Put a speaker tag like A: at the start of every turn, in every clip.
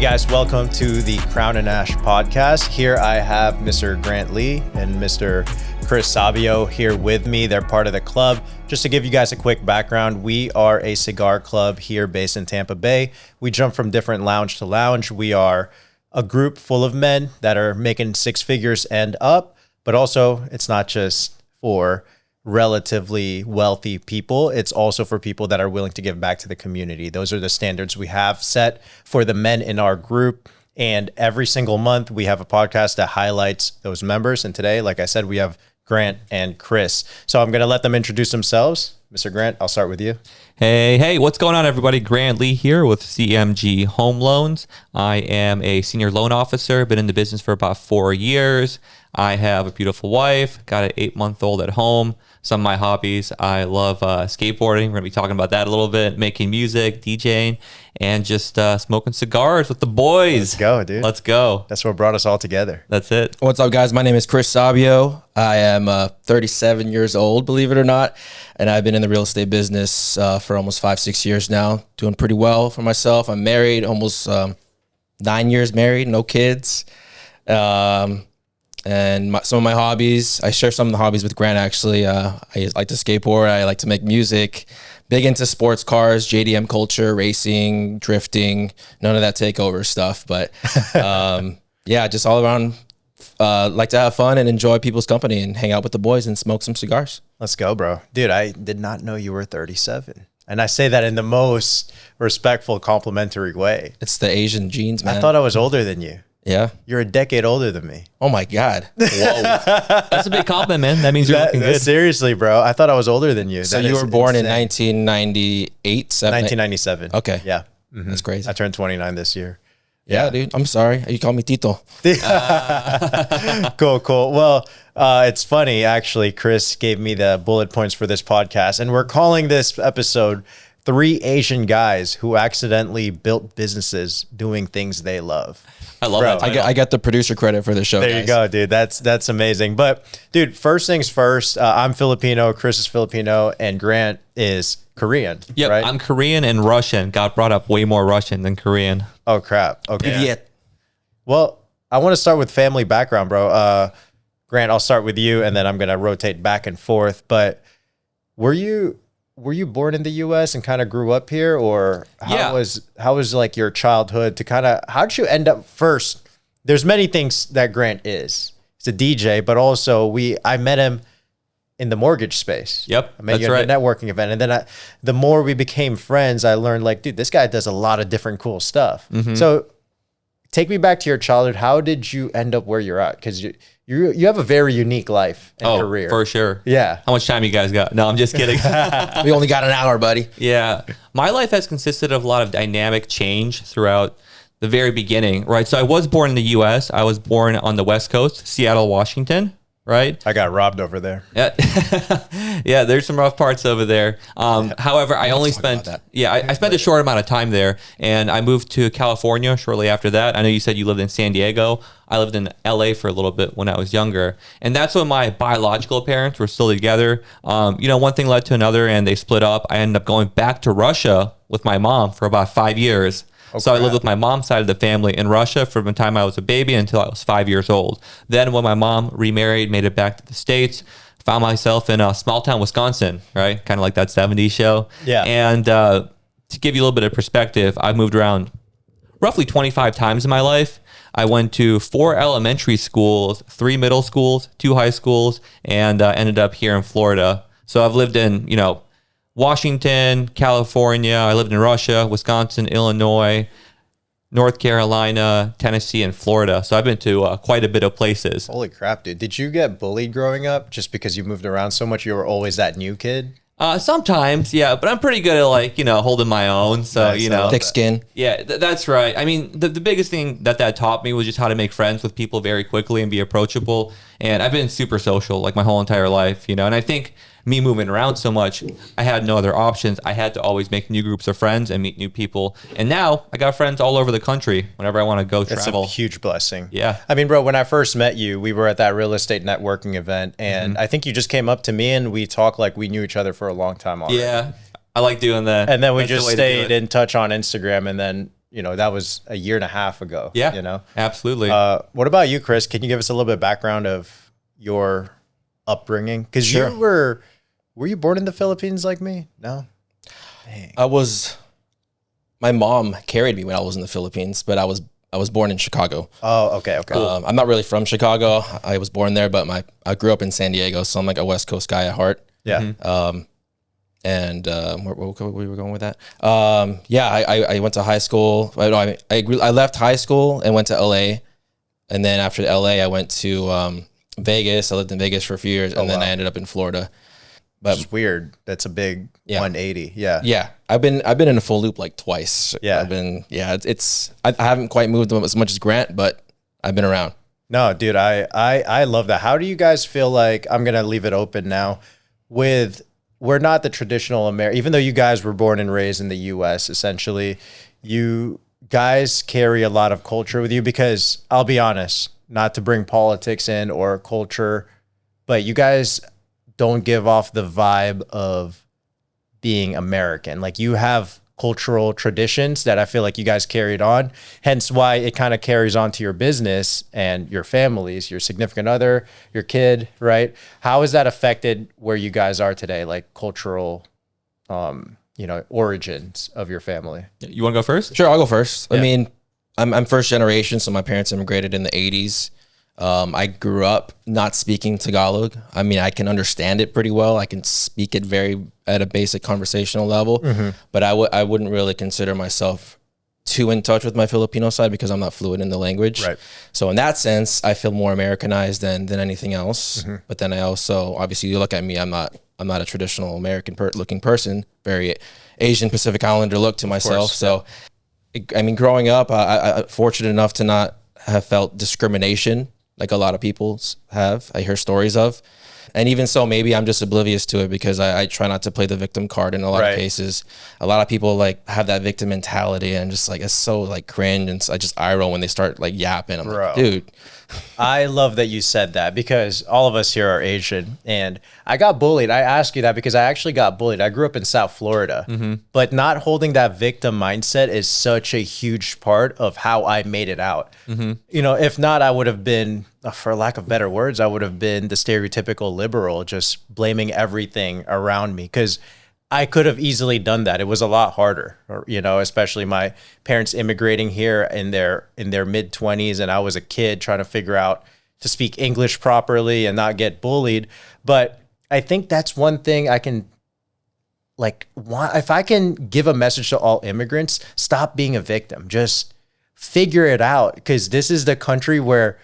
A: guys, welcome to the Crown and Ash podcast. Here I have Mr. Grant Lee and Mr. Chris Sabio here with me. They're part of the club. Just to give you guys a quick background, we are a cigar club here based in Tampa Bay. We jump from different lounge to lounge. We are a group full of men that are making six figures and up, but also it's not just for relatively wealthy people. It's also for people that are willing to give back to the community. Those are the standards we have set for the men in our group. And every single month we have a podcast that highlights those members. And today, like I said, we have Grant and Chris. So I'm going to let them introduce themselves. Mr. Grant, I'll start with you.
B: Hey, what's going on, everybody? Grant Lee here with CMG Home Loans. I am a senior loan officer, been in the business for about 4 years. I have a beautiful wife, got an 8-month-old at home. Some of my hobbies, I love skateboarding. We're going to be talking about that a little bit, making music, DJing, and just smoking cigars with the boys.
A: Let's go, dude.
B: Let's go.
A: That's what brought us all together.
B: That's it.
C: What's up, guys? My name is Chris Sabio. I am 37 years old, believe it or not, and I've been in the real estate business for almost 5-6 years now, doing pretty well for myself. I'm married, almost 9 years married, no kids. And some of my hobbies, I share some of the hobbies with Grant, actually. I like to skateboard. I like to make music. Big into sports cars, JDM culture, racing, drifting, none of that takeover stuff. But yeah, just all around like to have fun and enjoy people's company and hang out with the boys and smoke some cigars.
A: Let's go, bro. Dude, I did not know you were 37. And I say that in the most respectful, complimentary way.
C: It's the Asian genes, man.
A: I thought I was older than you.
C: Yeah.
A: You're a decade older than me.
C: Oh, my God.
B: Whoa. That's a big compliment, man. That means you're looking good.
A: Seriously, bro. I thought I was older than you.
C: So you were born in 1998?
A: 1997.
C: Okay.
A: Yeah.
C: Mm-hmm. That's crazy.
A: I turned 29 this year.
C: Yeah, dude. I'm sorry. You call me Tito.
A: Cool. Well, it's funny, actually. Chris gave me the bullet points for this podcast, and we're calling this episode 3 Asian Guys Who Accidentally Built Businesses Doing Things They Love.
B: I love that title.
C: I got the producer credit for the show.
A: There you go, dude. That's amazing. But, dude, first things first, I'm Filipino, Chris is Filipino, and Grant is Korean,
B: Yep,
A: right?
B: I'm Korean and Russian. Got brought up way more Russian than Korean.
A: Oh, crap. Okay.
C: Yeah.
A: Well, I want to start with family background, bro. Grant, I'll start with you, and then I'm going to rotate back and forth. But were you born in the U.S. and kind of grew up here, or how was like your childhood to kind of, how'd you end up first? There's many things that Grant is. He's a DJ, but also I met him in the mortgage space.
B: Yep,
A: I met you at a networking event. And then the more we became friends, I learned like, dude, this guy does a lot of different cool stuff. Mm-hmm. So take me back to your childhood. How did you end up where you're at? Because you have a very unique life and career.
B: For sure.
A: Yeah.
B: How much time you guys got? No, I'm just kidding.
C: We only got an hour, buddy.
B: Yeah. My life has consisted of a lot of dynamic change throughout the very beginning, right? So I was born in the U.S. I was born on the West Coast, Seattle, Washington, right?
A: I got robbed over there.
B: Yeah. Yeah, there's some rough parts over there. However, I spent a short amount of time there, and I moved to California shortly after that. I know you said you lived in San Diego. I lived in LA for a little bit when I was younger, and that's when my biological parents were still together. One thing led to another, and they split up. I ended up going back to Russia with my mom for about 5 years. So I lived with my mom's side of the family in Russia from the time I was a baby until I was 5 years old. Then when my mom remarried, made it back to the States, found myself in a small town, Wisconsin, right? Kind of like that 70s show.
A: Yeah.
B: And to give you a little bit of perspective, I've moved around roughly 25 times in my life. I went to 4 elementary schools, 3 middle schools, 2 high schools, and ended up here in Florida. So I've lived in, Washington, California. I lived in Russia, Wisconsin, Illinois, North Carolina, Tennessee, and Florida. So I've been to quite a bit of places.
A: Holy crap, dude. Did you get bullied growing up just because you moved around so much? You were always that new kid?
B: Sometimes, yeah, but I'm pretty good at holding my own. So,
A: Nice,
C: thick skin.
B: Yeah, that's right. I mean, the biggest thing that taught me was just how to make friends with people very quickly and be approachable. And I've been super social like my whole entire life, and I think me moving around so much, I had no other options. I had to always make new groups of friends and meet new people. And now I got friends all over the country whenever I want to go travel.
A: That's a huge blessing.
B: Yeah.
A: I mean, bro, when I first met you, we were at that real estate networking event, and I think you just came up to me and we talked like we knew each other for a long time already.
B: Yeah. I like doing that.
A: And then we just stayed in touch on Instagram, and then that was a year and a half ago.
B: Yeah, absolutely.
A: What about you, Chris? Can you give us a little bit of background of your upbringing? Because were you born in the Philippines like me? No? Dang.
C: My mom carried me when I was in the Philippines, but I was born in Chicago.
A: Oh, okay.
C: I'm not really from Chicago. I was born there, but I grew up in San Diego, so I'm like a West Coast guy at heart.
A: Yeah.
C: And where we were going with that? I went to high school. I left high school and went to LA, and then after LA, I went to Vegas. I lived in Vegas for a few years, and then I ended up in Florida. But
A: it's weird. That's a big 180. Yeah.
C: Yeah. I've been in a full loop like twice.
A: Yeah.
C: I haven't quite moved as much as Grant, but I've been around.
A: No, dude, I love that. How do you guys feel like, I'm going to leave it open now, we're not the traditional American, even though you guys were born and raised in the US, essentially, you guys carry a lot of culture with you because I'll be honest, not to bring politics in or culture, but you guys don't give off the vibe of being American. Like you have cultural traditions that I feel like you guys carried on, hence why it kind of carries on to your business and your families, your significant other, your kid, right? How has that affected where you guys are today, like cultural, origins of your family?
B: You want to go first?
C: Sure, I'll go first.
A: Yeah.
C: I mean, I'm first generation, so my parents immigrated in the 80s. I grew up not speaking Tagalog. I mean, I can understand it pretty well. I can speak it at a basic conversational level, but I wouldn't really consider myself too in touch with my Filipino side because I'm not fluent in the language.
A: Right.
C: So in that sense, I feel more Americanized than anything else. But then I also, obviously, you look at me, I'm not a traditional American looking person. Very Asian Pacific Islander look to myself.
A: Course,
C: so, I mean, growing up, I fortunate enough to not have felt discrimination like a lot of people have. I hear stories of. And even so, maybe I'm just oblivious to it because I try not to play the victim card in a lot of cases. A lot of people like have that victim mentality and just like, it's so like cringe. And I just eye roll when they start like yapping. I'm like, dude.
A: I love that you said that because all of us here are Asian and I got bullied. I ask you that because I actually got bullied. I grew up in South Florida, but not holding that victim mindset is such a huge part of how I made it out. If not, I would have been, for lack of better words, I would have been the stereotypical liberal, just blaming everything around me because I could have easily done that. It was a lot harder, especially my parents immigrating here in their mid-20s, and I was a kid trying to figure out to speak English properly and not get bullied. But I think that's one thing I can, if I can give a message to all immigrants, stop being a victim. Just figure it out because this is the country where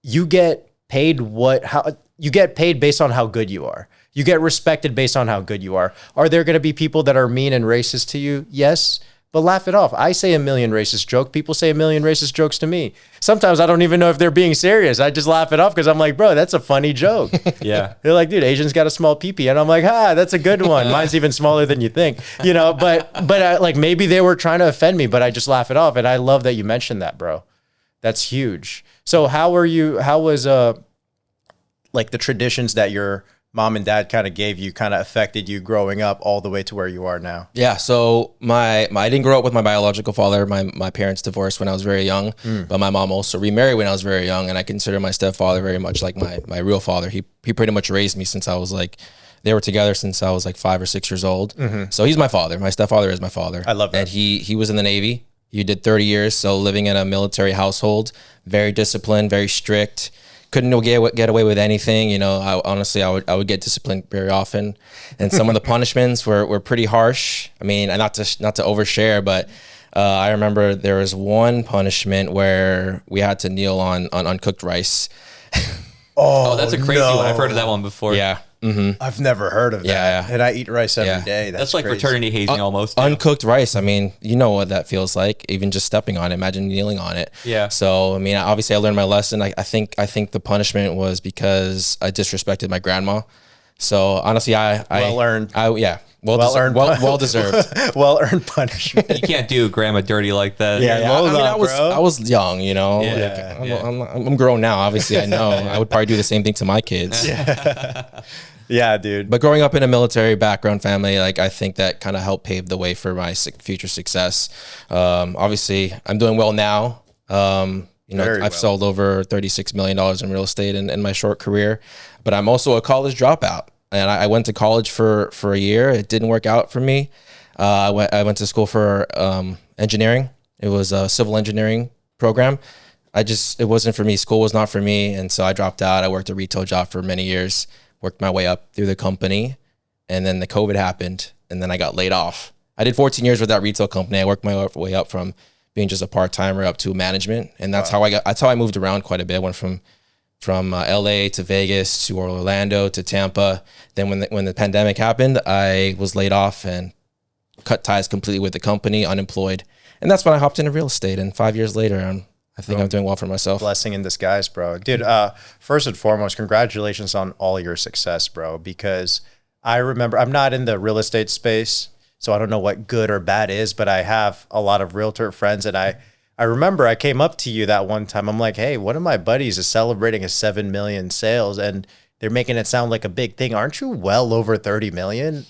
A: you get paid based on how good you are. You get respected based on how good you are. Are there going to be people that are mean and racist to you? Yes, but laugh it off. I say a million racist jokes. People say a million racist jokes to me. Sometimes I don't even know if they're being serious. I just laugh it off because I'm like, bro, that's a funny joke.
B: Yeah.
A: They're like, dude, Asian's got a small pee-pee. And I'm like, that's a good one. Mine's even smaller than you think. But maybe they were trying to offend me, but I just laugh it off. And I love that you mentioned that, bro. That's huge. So how was the traditions that your mom and dad kind of gave you kind of affected you growing up all the way to where you are now? Yeah.
C: So I didn't grow up with my biological father. My parents divorced when I was very young, but my mom also remarried when I was very young. And I consider my stepfather very much like my real father. He pretty much raised me since I was they were together since I was 5 or 6 years old. So he's my father. My stepfather is my father.
A: I love that.
C: And he was in the Navy. He did 30 years. So living in a military household, very disciplined, very strict. Couldn't get away with anything. I would get disciplined very often, and some of the punishments were pretty harsh. I mean, not to overshare, but I remember there was one punishment where we had to kneel on uncooked rice.
B: Oh, that's a crazy one. I've heard of that one before.
C: Yeah.
A: I've never heard of that.
C: Yeah.
A: And I eat rice every day.
B: That's like
A: crazy.
B: fraternity hazing almost.
C: Uncooked rice. I mean, you know what that feels like, even just stepping on it. Imagine kneeling on it.
B: Yeah.
C: So, I mean, obviously I learned my lesson. I think the punishment was because I disrespected my grandma. So honestly,
A: well earned.
C: Well deserved.
A: Well earned punishment.
B: You can't do grandma dirty like that.
C: Yeah. I was young,
B: Yeah.
C: I'm grown now. Obviously, I know I would probably do the same thing to my kids.
A: Yeah, dude.
C: But growing up in a military background family, like I think that kind of helped pave the way for my future success. Obviously, I'm doing well now. I've sold over $36 million in real estate in my short career, but I'm also a college dropout. And I went to college for a year. It didn't work out for me. I went to school for engineering. It was a civil engineering program. It wasn't for me. School was not for me. And so I dropped out. I worked a retail job for many years, worked my way up through the company. And then the COVID happened and then I got laid off. I did 14 years with that retail company. I worked my way up from being just a part-timer up to management. And that's how I moved around quite a bit. I went from LA to Vegas to Orlando to Tampa. Then when the pandemic happened, I was laid off and cut ties completely with the company, unemployed. And that's when I hopped into real estate. And 5 years later, I think I'm doing well for myself.
A: Blessing in disguise, bro. Dude, first and foremost, congratulations on all your success, bro, because I remember I'm not in the real estate space, so I don't know what good or bad is, but I have a lot of realtor friends, and I remember I came up to you that one time. I'm like, hey, one of my buddies is celebrating a 7 million sales, and they're making it sound like a big thing. Aren't you well over 30 million?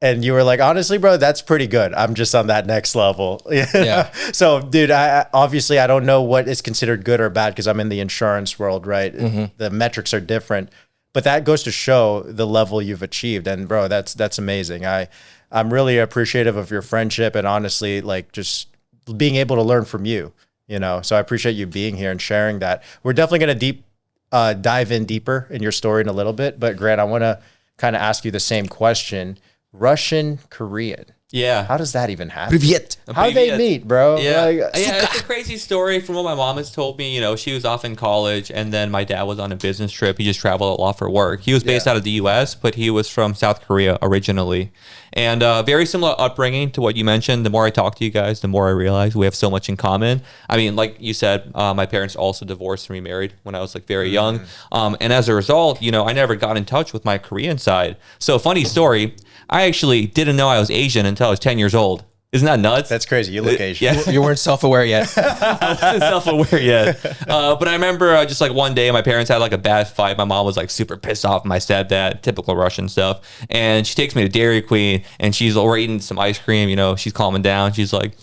A: And you were like, honestly, bro, that's pretty good. I'm just on that next level. Yeah. So, dude, I obviously don't know what is considered good or bad because I'm in the insurance world, right? Mm-hmm. The metrics are different, but that goes to show the level you've achieved. And bro, that's amazing. I'm really appreciative of your friendship and honestly, like just being able to learn from you, So I appreciate you being here and sharing that. We're definitely going to dive in deeper in your story in a little bit, but Grant, I want to kind of ask you the same question. Russian, Korean.
B: Yeah.
A: How does that even happen?
C: Privyet.
A: How they meet, bro?
B: Yeah. It's a crazy story from what my mom has told me. She was off in college and then my dad was on a business trip. He just traveled a lot for work. He was based out of the US, but he was from South Korea originally. And very similar upbringing to what you mentioned. The more I talk to you guys, the more I realize we have so much in common. I mean, like you said, my parents also divorced and remarried when I was like very young. And as a result, I never got in touch with my Korean side. So funny story, I actually didn't know I was Asian until I was 10 years old. Isn't that nuts?
A: That's crazy. You look Asian.
C: Yeah. You weren't self-aware yet.
B: I wasn't self-aware yet. But I remember just like one day my parents had like a bad fight. My mom was like super pissed off at my stepdad, typical Russian stuff. And she takes me to Dairy Queen and she's already eating some ice cream. She's calming down. She's like,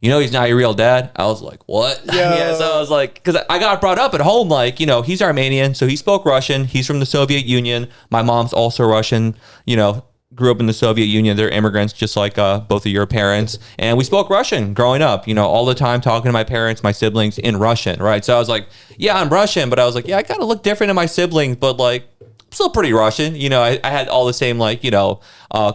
B: he's not your real dad. I was like, what? Yeah, so I was like, because I got brought up at home, like, he's Armenian, so he spoke Russian. He's from the Soviet Union. My mom's also Russian, grew up in the Soviet Union. They're immigrants, just like both of your parents. And we spoke Russian growing up, all the time, talking to my parents, my siblings in Russian, right? So I was like, yeah, I'm Russian, but I was like, yeah, I kind of look different than my siblings, but like, I'm still pretty Russian. I had all the same, like,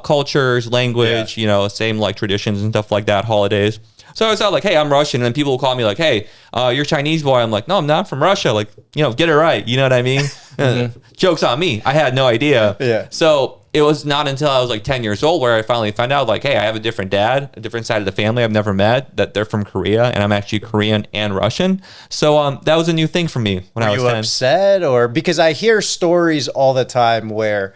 B: cultures, language, same like traditions and stuff like that, holidays. So I was out like, hey, I'm Russian. And then people will call me like, hey, you're Chinese boy. I'm like, no, I'm not. I'm from Russia. Like, get it right. You know what I mean? Joke's on me. I had no idea.
A: Yeah.
B: So it was not until I was like 10 years old where I finally found out like, hey, I have a different dad, a different side of the family I've never met, that they're from Korea and I'm actually Korean and Russian. So that was a new thing for me when I was 10.
A: Were you upset or because I hear stories all the time where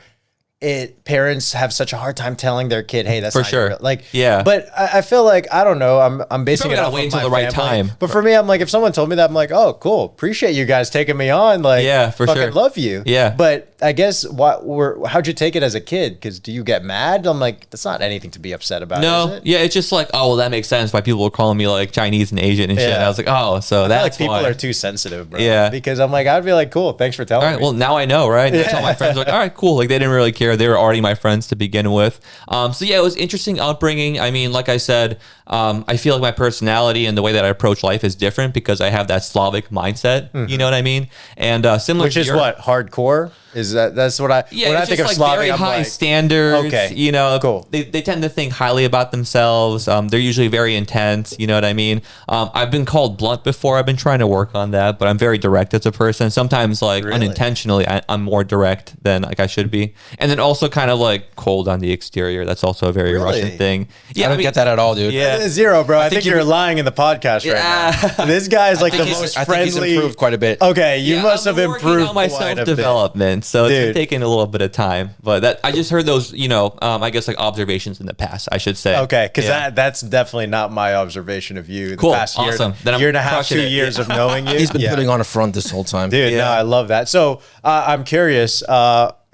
A: parents have such a hard time telling their kid, hey, that's
B: for
A: not
B: sure.
A: your, like,
B: yeah.
A: But I feel like, I don't know, I'm basing it off
B: wait
A: of
B: until
A: my
B: the right
A: family.
B: time.
A: But for me, I'm like, if someone told me that, I'm like, oh, cool. Appreciate you guys taking me on. Like,
B: yeah, for
A: fucking
B: sure.
A: love you.
B: Yeah.
A: But I guess how'd you take it as a kid? Because do you get mad? I'm like, that's not anything to be upset about.
B: No.
A: Is it?
B: Yeah. It's just like, oh, well, that makes sense why people were calling me like Chinese and Asian and shit.
A: Yeah.
B: And I was like, oh, so that's
A: like people
B: why.
A: are too sensitive, bro.
B: Yeah.
A: Because I'm like, I'd be like, cool, thanks for telling
B: all right,
A: me.
B: well, now I know, right? I tell my friends, like, all right, cool. Like, they didn't really care. They were already my friends to begin with. So, yeah, it was interesting upbringing. I mean, like I said, I feel like my personality and the way that I approach life is different because I have that Slavic mindset. Mm-hmm. You know what I mean? And similar
A: Which
B: to
A: is what? Hardcore? That's what I,
B: yeah,
A: when I
B: it's
A: think
B: just
A: of
B: like
A: Slavic,
B: very
A: I'm
B: high
A: like,
B: standards.
A: Okay, cool.
B: They tend to think highly about themselves. They're usually very intense. You know what I mean? I've been called blunt before. I've been trying to work on that, but I'm very direct as a person. Sometimes, like unintentionally, I'm more direct than like I should be. And then also kind of like cold on the exterior. That's also a very Russian thing.
C: Yeah, I don't get that at all, dude.
B: Yeah,
A: zero, bro. I think you're lying in the podcast right now. This guy's like the most friendly.
C: I think he's improved quite a bit.
A: Okay, you must have
B: I'm
A: improved
B: working on my
A: quite a bit.
B: self-development, so it's taking a little bit of time. But that I just heard those, I guess like observations in the past, I should say.
A: Okay, because that's definitely not my observation of you.
B: Cool,
A: The past
B: awesome. Then
A: year and a half, 2 years of knowing you.
C: He's been putting on a front this whole time.
A: Dude, no, I love that. So I'm curious,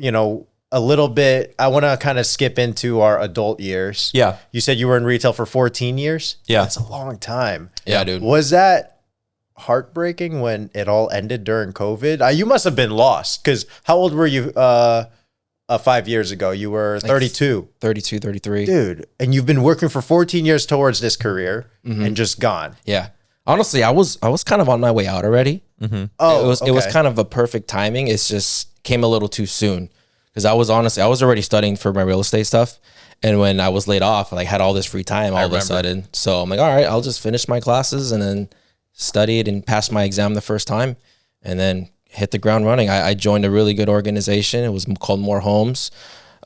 A: a little bit, I want to kind of skip into our adult years.
B: Yeah.
A: You said you were in retail for 14 years?
B: Yeah.
A: That's a long time.
C: Yeah, dude.
A: Was that heartbreaking when it all ended during COVID? You must have been lost, because how old were you 5 years ago? You were 32.
C: 32, 33.
A: Dude, and you've been working for 14 years towards this career and just gone.
C: Yeah. Honestly, I was kind of on my way out already.
A: Oh,
C: it was kind of a perfect timing. It's just came a little too soon, because I was already studying for my real estate stuff, and when I was laid off, I had all this free time all of a sudden. So I'm like, all right, I'll just finish my classes and then studied and passed my exam the first time, and then hit the ground running. I joined a really good organization. It was called More Homes,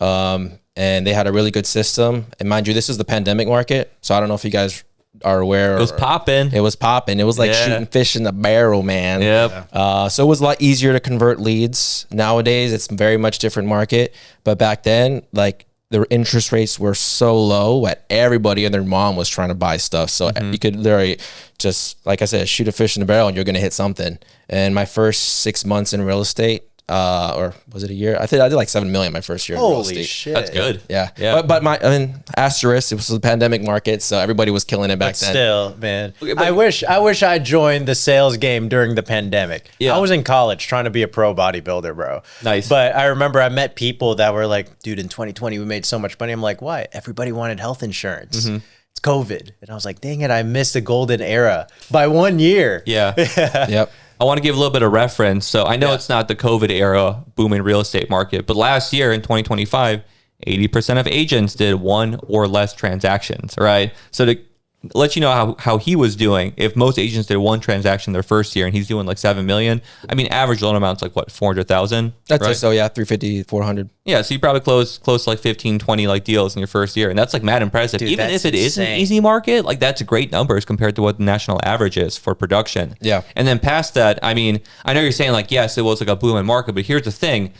C: and they had a really good system. And mind you, this is the pandemic market, so I don't know if you guys are aware.
B: It was popping.
C: It was popping. It was like shooting fish in the barrel, man.
B: Yep.
C: So it was a lot easier to convert leads. Nowadays, it's very much different market. But back then, like, the interest rates were so low that everybody and their mom was trying to buy stuff. So you could literally just, like I said, shoot a fish in the barrel and you're going to hit something. And my first 6 months in real estate, or was it a year? I think I did like 7 million my first year in real estate.
A: Holy shit.
B: That's good.
C: Yeah. But asterisk, it was the pandemic market, so everybody was killing it back then.
A: Still, man. I wish I joined the sales game during the pandemic.
B: Yeah.
A: I was in college trying to be a pro bodybuilder, bro.
B: Nice.
A: But I remember I met people that were like, dude, in 2020 we made so much money. I'm like, why? Everybody wanted health insurance. It's COVID. And I was like, dang it, I missed the golden era by 1 year.
B: Yeah.
C: Yep.
B: I want to give a little bit of reference. So I know it's not the COVID era booming real estate market, but last year in 2025, 80% of agents did one or less transactions, right? So to let you know how he was doing, if most agents did one transaction their first year and he's doing like 7 million, I mean, average loan amount's like what, 400,000?
C: That's
B: right?
C: it. So yeah, 350, 400.
B: Yeah, so you probably close to like 15, 20 like deals in your first year. And that's like mad impressive.
A: Dude,
B: even
A: that's
B: if it is an
A: insane.
B: easy market, like that's great numbers compared to what the national average is for production.
C: Yeah.
B: And then past that, I mean, I know you're saying like, yes, it was like a booming market, but here's the thing,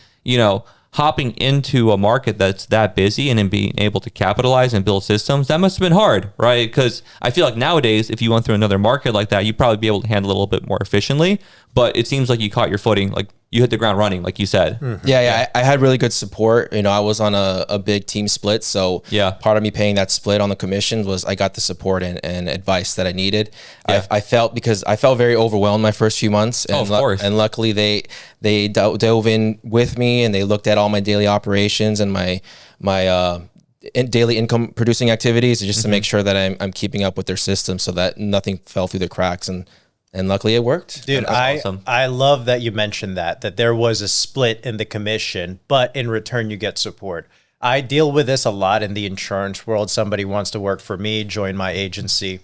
B: hopping into a market that's that busy and then being able to capitalize and build systems, that must have been hard, right? Because I feel like nowadays, if you went through another market like that, you'd probably be able to handle it a little bit more efficiently. But it seems like you caught your footing, like you hit the ground running, like you said.
C: Yeah. I had really good support. I was on a big team split. So part of me paying that split on the commissions was I got the support and advice that I needed.
B: Yeah.
C: I felt very overwhelmed my first few months. And
B: of course.
C: And luckily they dove in with me and they looked at all my daily operations and my daily income producing activities just to make sure that I'm keeping up with their system so that nothing fell through the cracks. And luckily it worked.
A: Dude,
B: awesome.
A: I love that you mentioned that there was a split in the commission, but in return you get support. I deal with this a lot in the insurance world. Somebody wants to work for me, join my agency,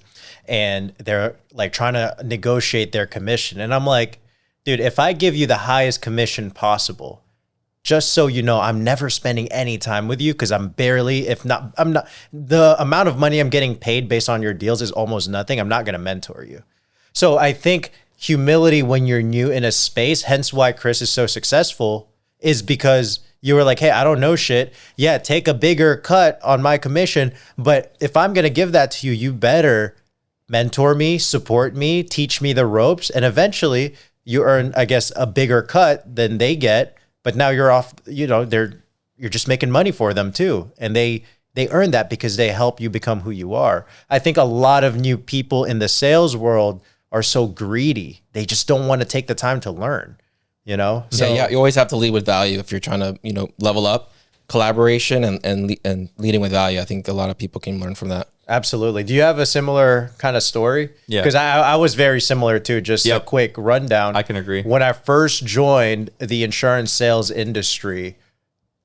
A: and they're like trying to negotiate their commission. And I'm like, dude, if I give you the highest commission possible, just so you know, I'm never spending any time with you because I'm not, the amount of money I'm getting paid based on your deals is almost nothing. I'm not going to mentor you. So I think humility when you're new in a space, hence why Chris is so successful, is because you were like, hey, I don't know shit. Yeah, take a bigger cut on my commission. But if I'm going to give that to you, you better mentor me, support me, teach me the ropes. And eventually you earn, I guess, a bigger cut than they get. But now you're off, you're just making money for them too. And they earn that because they help you become who you are. I think a lot of new people in the sales world are so greedy. They just don't want to take the time to learn, So
C: You always have to lead with value if you're trying to, level up. Collaboration and leading with value. I think a lot of people can learn from that.
A: Absolutely. Do you have a similar kind of story?
B: Yeah.
A: Because I was very similar too. Just a quick rundown.
B: I can agree.
A: When I first joined the insurance sales industry,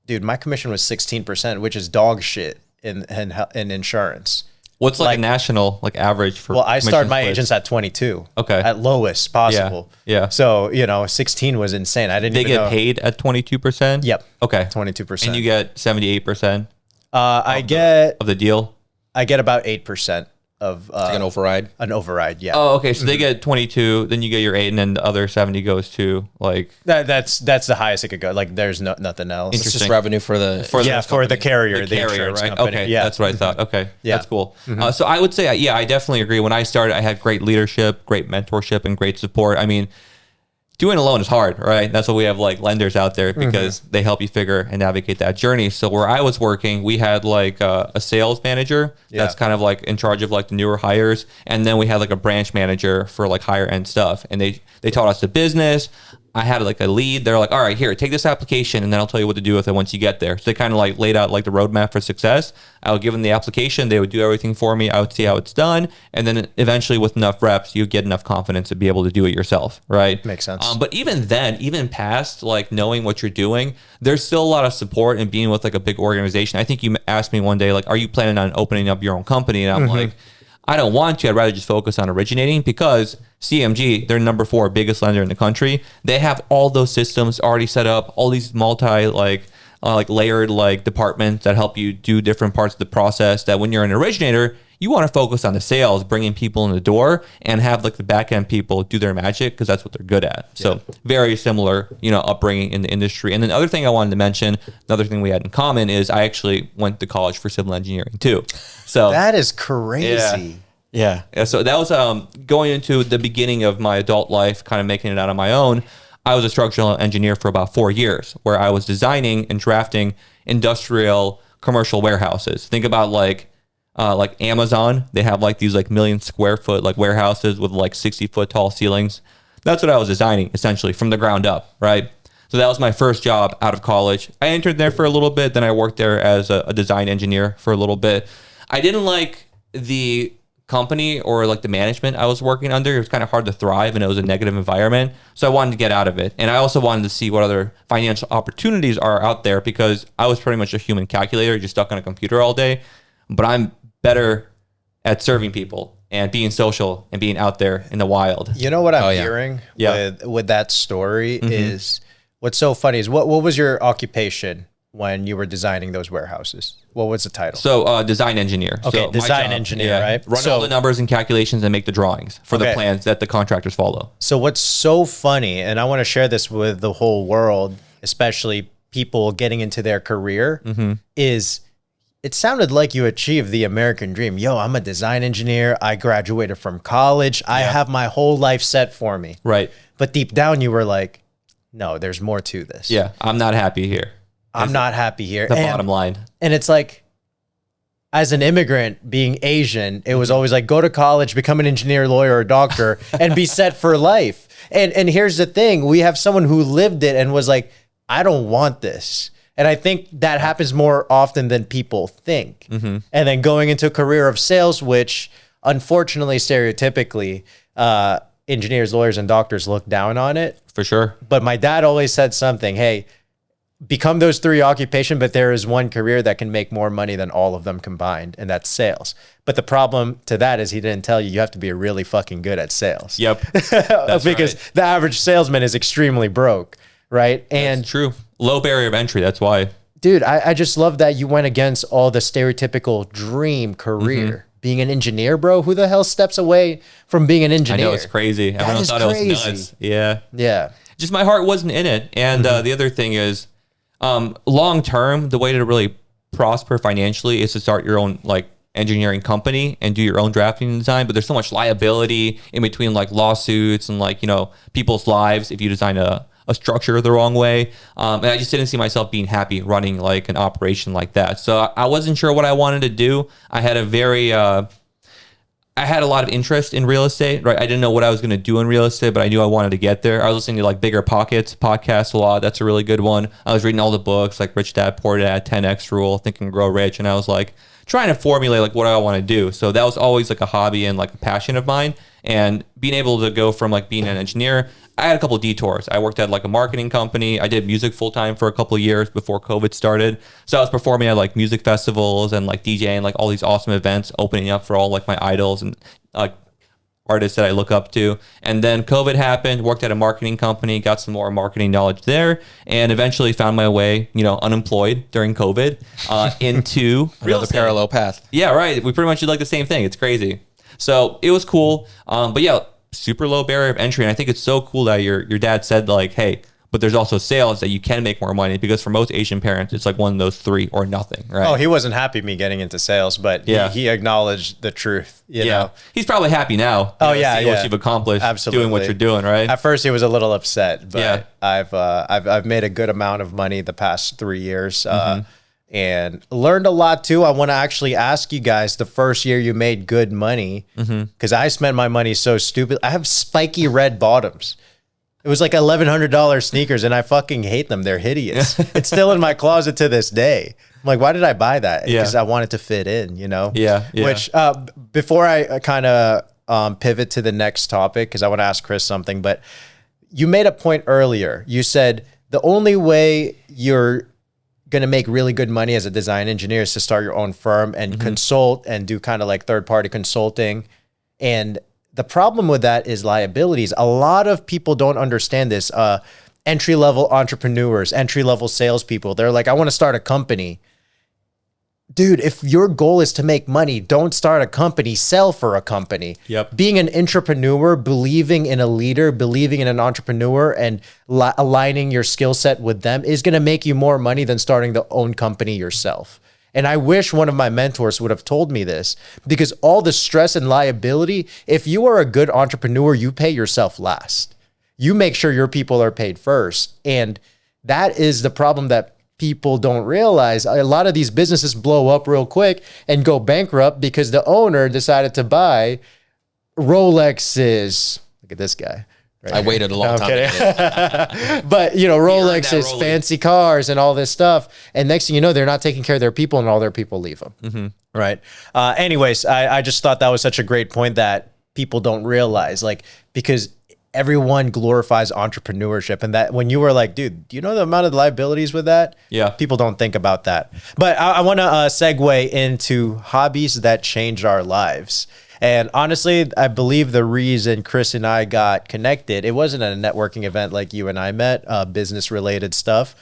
A: dude, my commission was 16%, which is dog shit in insurance.
B: What's like a national average for?
A: Well, I started my
B: commission
A: agents at 22.
B: Okay.
A: At lowest possible.
B: Yeah.
A: So, 16 was insane. I didn't
B: They
A: even
B: get
A: know.
B: paid at 22%?
A: Yep.
B: Okay.
A: 22%.
B: And you get 78%
A: I get
B: of the deal?
A: about 8% of
C: Like an override.
A: an override. Yeah.
B: Oh, okay. So they get 22, then you get your 8, and then the other 70 goes to
A: That's the highest it could go. Like there's nothing else.
C: It's just revenue for the
A: For the carrier, the insurance
B: right?
A: company.
B: Okay,
A: Yeah.
B: that's what I thought. Okay,
A: Yeah.
B: that's cool. So I would say, I definitely agree. When I started, I had great leadership, great mentorship, and great support. I mean, doing a loan is hard, right? That's why we have like lenders out there, because they help you figure and navigate that journey. So where I was working, we had like a sales manager that's kind of like in charge of like the newer hires. And then we had like a branch manager for like higher end stuff. And they taught us the business. I had like a lead. They're like, all right, here, take this application, and then I'll tell you what to do with it once you get there. So they kind of like laid out like the roadmap for success. I would give them the application. They would do everything for me. I would see how it's done. And then eventually with enough reps, you get enough confidence to be able to do it yourself, right?
A: Makes sense.
B: But even then, even past like knowing what you're doing, there's still a lot of support and being with like a big organization. I think you asked me one day, like, are you planning on opening up your own company? And I'm like, I don't want to. I'd rather just focus on originating, because CMG, they're number 4 biggest lender in the country. They have all those systems already set up, all these multi like layered like departments that help you do different parts of the process, that when you're an originator, you want to focus on the sales, bringing people in the door, and have like the back end people do their magic, because that's what they're good at. So very similar, upbringing in the industry. And then the other thing I wanted to mention, another thing we had in common, is I actually went to college for civil engineering too. So
A: that is crazy.
C: Yeah.
B: So that was going into the beginning of my adult life, kind of making it out on my own. I was a structural engineer for about 4 years, where I was designing and drafting industrial commercial warehouses. Think about like Amazon. They have like these like 1 million square foot like warehouses with like 60-foot tall ceilings. That's what I was designing essentially from the ground up, right? So that was my first job out of college. I entered there for a little bit. Then I worked there as a design engineer for a little bit. I didn't like the company or like the management I was working under. It was kind of hard to thrive, and it was a negative environment. So I wanted to get out of it. And I also wanted to see what other financial opportunities are out there, because I was pretty much a human calculator, just stuck on a computer all day. But I'm better at serving people and being social and being out there in the wild.
A: You know what I'm hearing with that story is, what's so funny is what was your occupation when you were designing those warehouses? What was the title?
B: So design engineer.
A: Okay,
B: so
A: design engineer, right?
B: Run all the numbers and calculations and make the drawings for the plans that the contractors follow.
A: So what's so funny, and I want to share this with the whole world, especially people getting into their career, is it sounded like you achieved the American dream. Yo, I'm a design engineer. I graduated from college. I have my whole life set for me.
B: Right.
A: But deep down you were like, no, there's more to this.
B: Yeah, I'm not happy here.
A: I'm not happy here.
B: The bottom line.
A: And it's like, as an immigrant being Asian, it was always like, go to college, become an engineer, lawyer, or doctor, and be set for life. And here's the thing. We have someone who lived it and was like, I don't want this. And I think that happens more often than people think. And then going into a career of sales, which unfortunately, stereotypically, engineers, lawyers, and doctors look down on it.
B: For sure.
A: But my dad always said something, hey, become those 3 occupations, but there is one career that can make more money than all of them combined, and that's sales. But the problem to that is he didn't tell you you have to be really fucking good at sales.
B: Yep.
A: Because the average salesman is extremely broke, right? And
B: that's true. Low barrier of entry. That's why.
A: Dude, I just love that you went against all the stereotypical dream career. Being an engineer, bro, who the hell steps away from being an engineer?
B: I know, it's crazy. Everyone thought it was nuts. Yeah.
A: Yeah.
B: Just my heart wasn't in it. And the other thing is, long term, the way to really prosper financially is to start your own like engineering company and do your own drafting and design. But there's so much liability in between like lawsuits and like, people's lives if you design a structure the wrong way. And I just didn't see myself being happy running like an operation like that. So I wasn't sure what I wanted to do. I had I had a lot of interest in real estate, right? I didn't know what I was going to do in real estate, but I knew I wanted to get there. I was listening to like Bigger Pockets podcast a lot. That's a really good one. I was reading all the books like Rich Dad, Poor Dad, 10X Rule, Think and Grow Rich. And I was like trying to formulate like what I want to do. So that was always like a hobby and like a passion of mine. And being able to go from like being an engineer, I had a couple of detours. I worked at like a marketing company. I did music full time for a couple of years before COVID started. So I was performing at like music festivals and like DJing, like all these awesome events, opening up for all like my idols and like artists that I look up to. And then COVID happened, worked at a marketing company, got some more marketing knowledge there, and eventually found my way, unemployed during COVID, into
C: Another parallel path.
B: Yeah, right. We pretty much did like the same thing. It's crazy. So it was cool. But yeah, super low barrier of entry. And I think it's so cool that your dad said like, hey, but there's also sales that you can make more money, because for most Asian parents, it's like one of those three or nothing, right?
A: Oh, he wasn't happy me getting into sales, but he acknowledged the truth. You know?
B: He's probably happy now.
A: Yeah,
B: what you've accomplished, doing what you're doing, right?
A: At first, he was a little upset, but I've made a good amount of money the past 3 years. And learned a lot too. I want to actually ask you guys the first year you made good money, because I spent my money so stupid. I have spiky red bottoms. It was like $1,100 sneakers, and I fucking hate them. They're hideous. It's still in my closet to this day. I'm like, why did I buy that? Because I wanted to fit in, you know?
B: Yeah.
A: Which, before I kind of pivot to the next topic, because I want to ask Chris something, but you made a point earlier. You said the only way you're going to make really good money as a design engineer is to start your own firm and consult and do kind of like third-party consulting. And the problem with that is liabilities. A lot of people don't understand this. Entry-level entrepreneurs, entry-level salespeople, they're like, I want to start a company. Dude, if your goal is to make money, don't start a company, sell for a company.
B: Yep.
A: Being an entrepreneur, believing in a leader, believing in an entrepreneur, and aligning your skill set with them is going to make you more money than starting the own company yourself. And I wish one of my mentors would have told me this, because all the stress and liability, if you are a good entrepreneur, you pay yourself last. You make sure your people are paid first. And that is the problem that people don't realize. A lot of these businesses blow up real quick and go bankrupt because the owner decided to buy Rolexes. Look at this guy.
C: I waited a long time to get it.
A: But, you know, Rolexes, fancy cars and all this stuff. And next thing you know, they're not taking care of their people, and all their people leave them. Right. Anyways, I just thought that was such a great point that people don't realize, like, because everyone glorifies entrepreneurship, and that when you were like, dude, do you know the amount of liabilities with that?
B: Yeah.
A: People don't think about that. But I want to segue into hobbies that changed our lives. And honestly, I believe the reason Chris and I got connected, it wasn't a networking event like you and I met, business related stuff.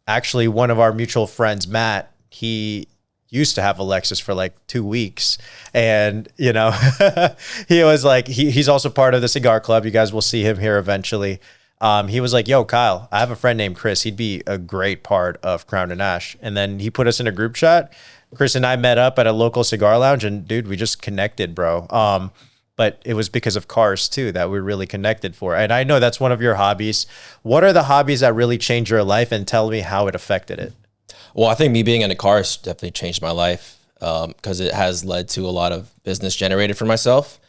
A: Actually, one of our mutual friends, Matt, he used to have a Lexus for like 2 weeks. And, you know, he was like, he's also part of the cigar club. You guys will see him here eventually. He was like, yo, Kyle, I have a friend named Chris. He'd be a great part of Crown and Ash. And then he put us in a group chat. Chris and I met up at a local cigar lounge, and dude, we just connected, bro. But it was because of cars too that we really connected for. And I know that's one of your hobbies. What are the hobbies that really changed your life, and tell me how it affected it?
C: Well, I think me being in a car has definitely changed my life, because it has led to a lot of business generated for myself.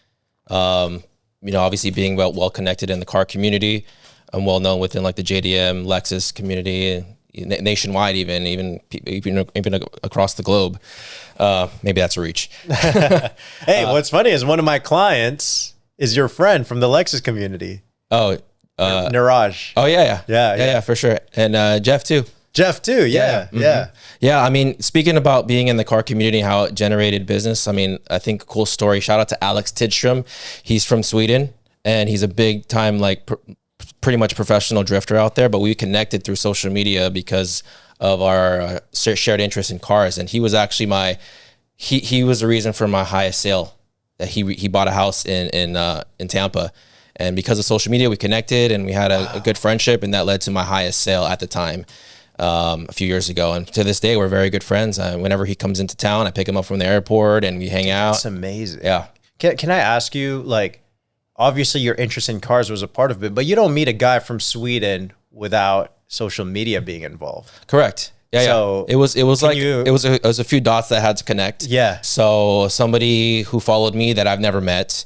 C: You know, obviously being well connected in the car community, I'm well known within like the JDM Lexus community, nationwide, even across the globe. Maybe that's a reach.
A: Hey, what's funny is one of my clients is your friend from the Lexus community.
C: Oh,
A: Niraj.
C: Oh yeah, for sure. And Jeff too. Yeah. I mean, speaking about being in the car community, how it generated business. I mean, I think a cool story. Shout out to Alex Tidström. He's from Sweden, and he's a big time, like pretty much professional drifter out there. But we connected through social media because of our shared interest in cars. And he was actually he was the reason for my highest sale. That he bought a house in Tampa. And because of social media, we connected, and we had a good friendship, and that led to my highest sale at the time. A few years ago, and to this day we're very good friends. Whenever he comes into town, I pick him up from the airport and we hang out.
A: That's amazing.
C: Yeah.
A: Can I ask you, like, obviously your interest in cars was a part of it, but you don't meet a guy from Sweden without social media being involved.
C: Correct. Yeah.
A: So
C: it was like it was a few dots that had to connect.
A: Yeah.
C: So somebody who followed me that I've never met,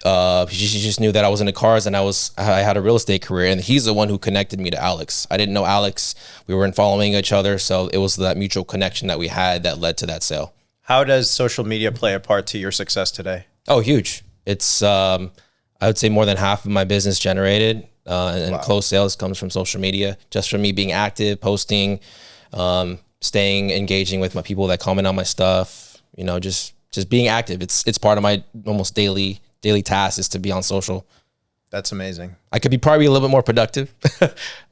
C: she just knew that I was into cars, and I had a real estate career, and he's the one who connected me to Alex. I didn't know Alex. We weren't following each other, so it was that mutual connection that we had that led to that sale.
A: How does social media play a part to your success today?
C: Oh, huge. It's I would say more than half of my business generated and closed sales comes from social media, just from me being active, posting, staying, engaging with my people that comment on my stuff, you know, just being active. It's part of my almost daily task is to be on social.
A: That's amazing.
C: I could be probably a little bit more productive,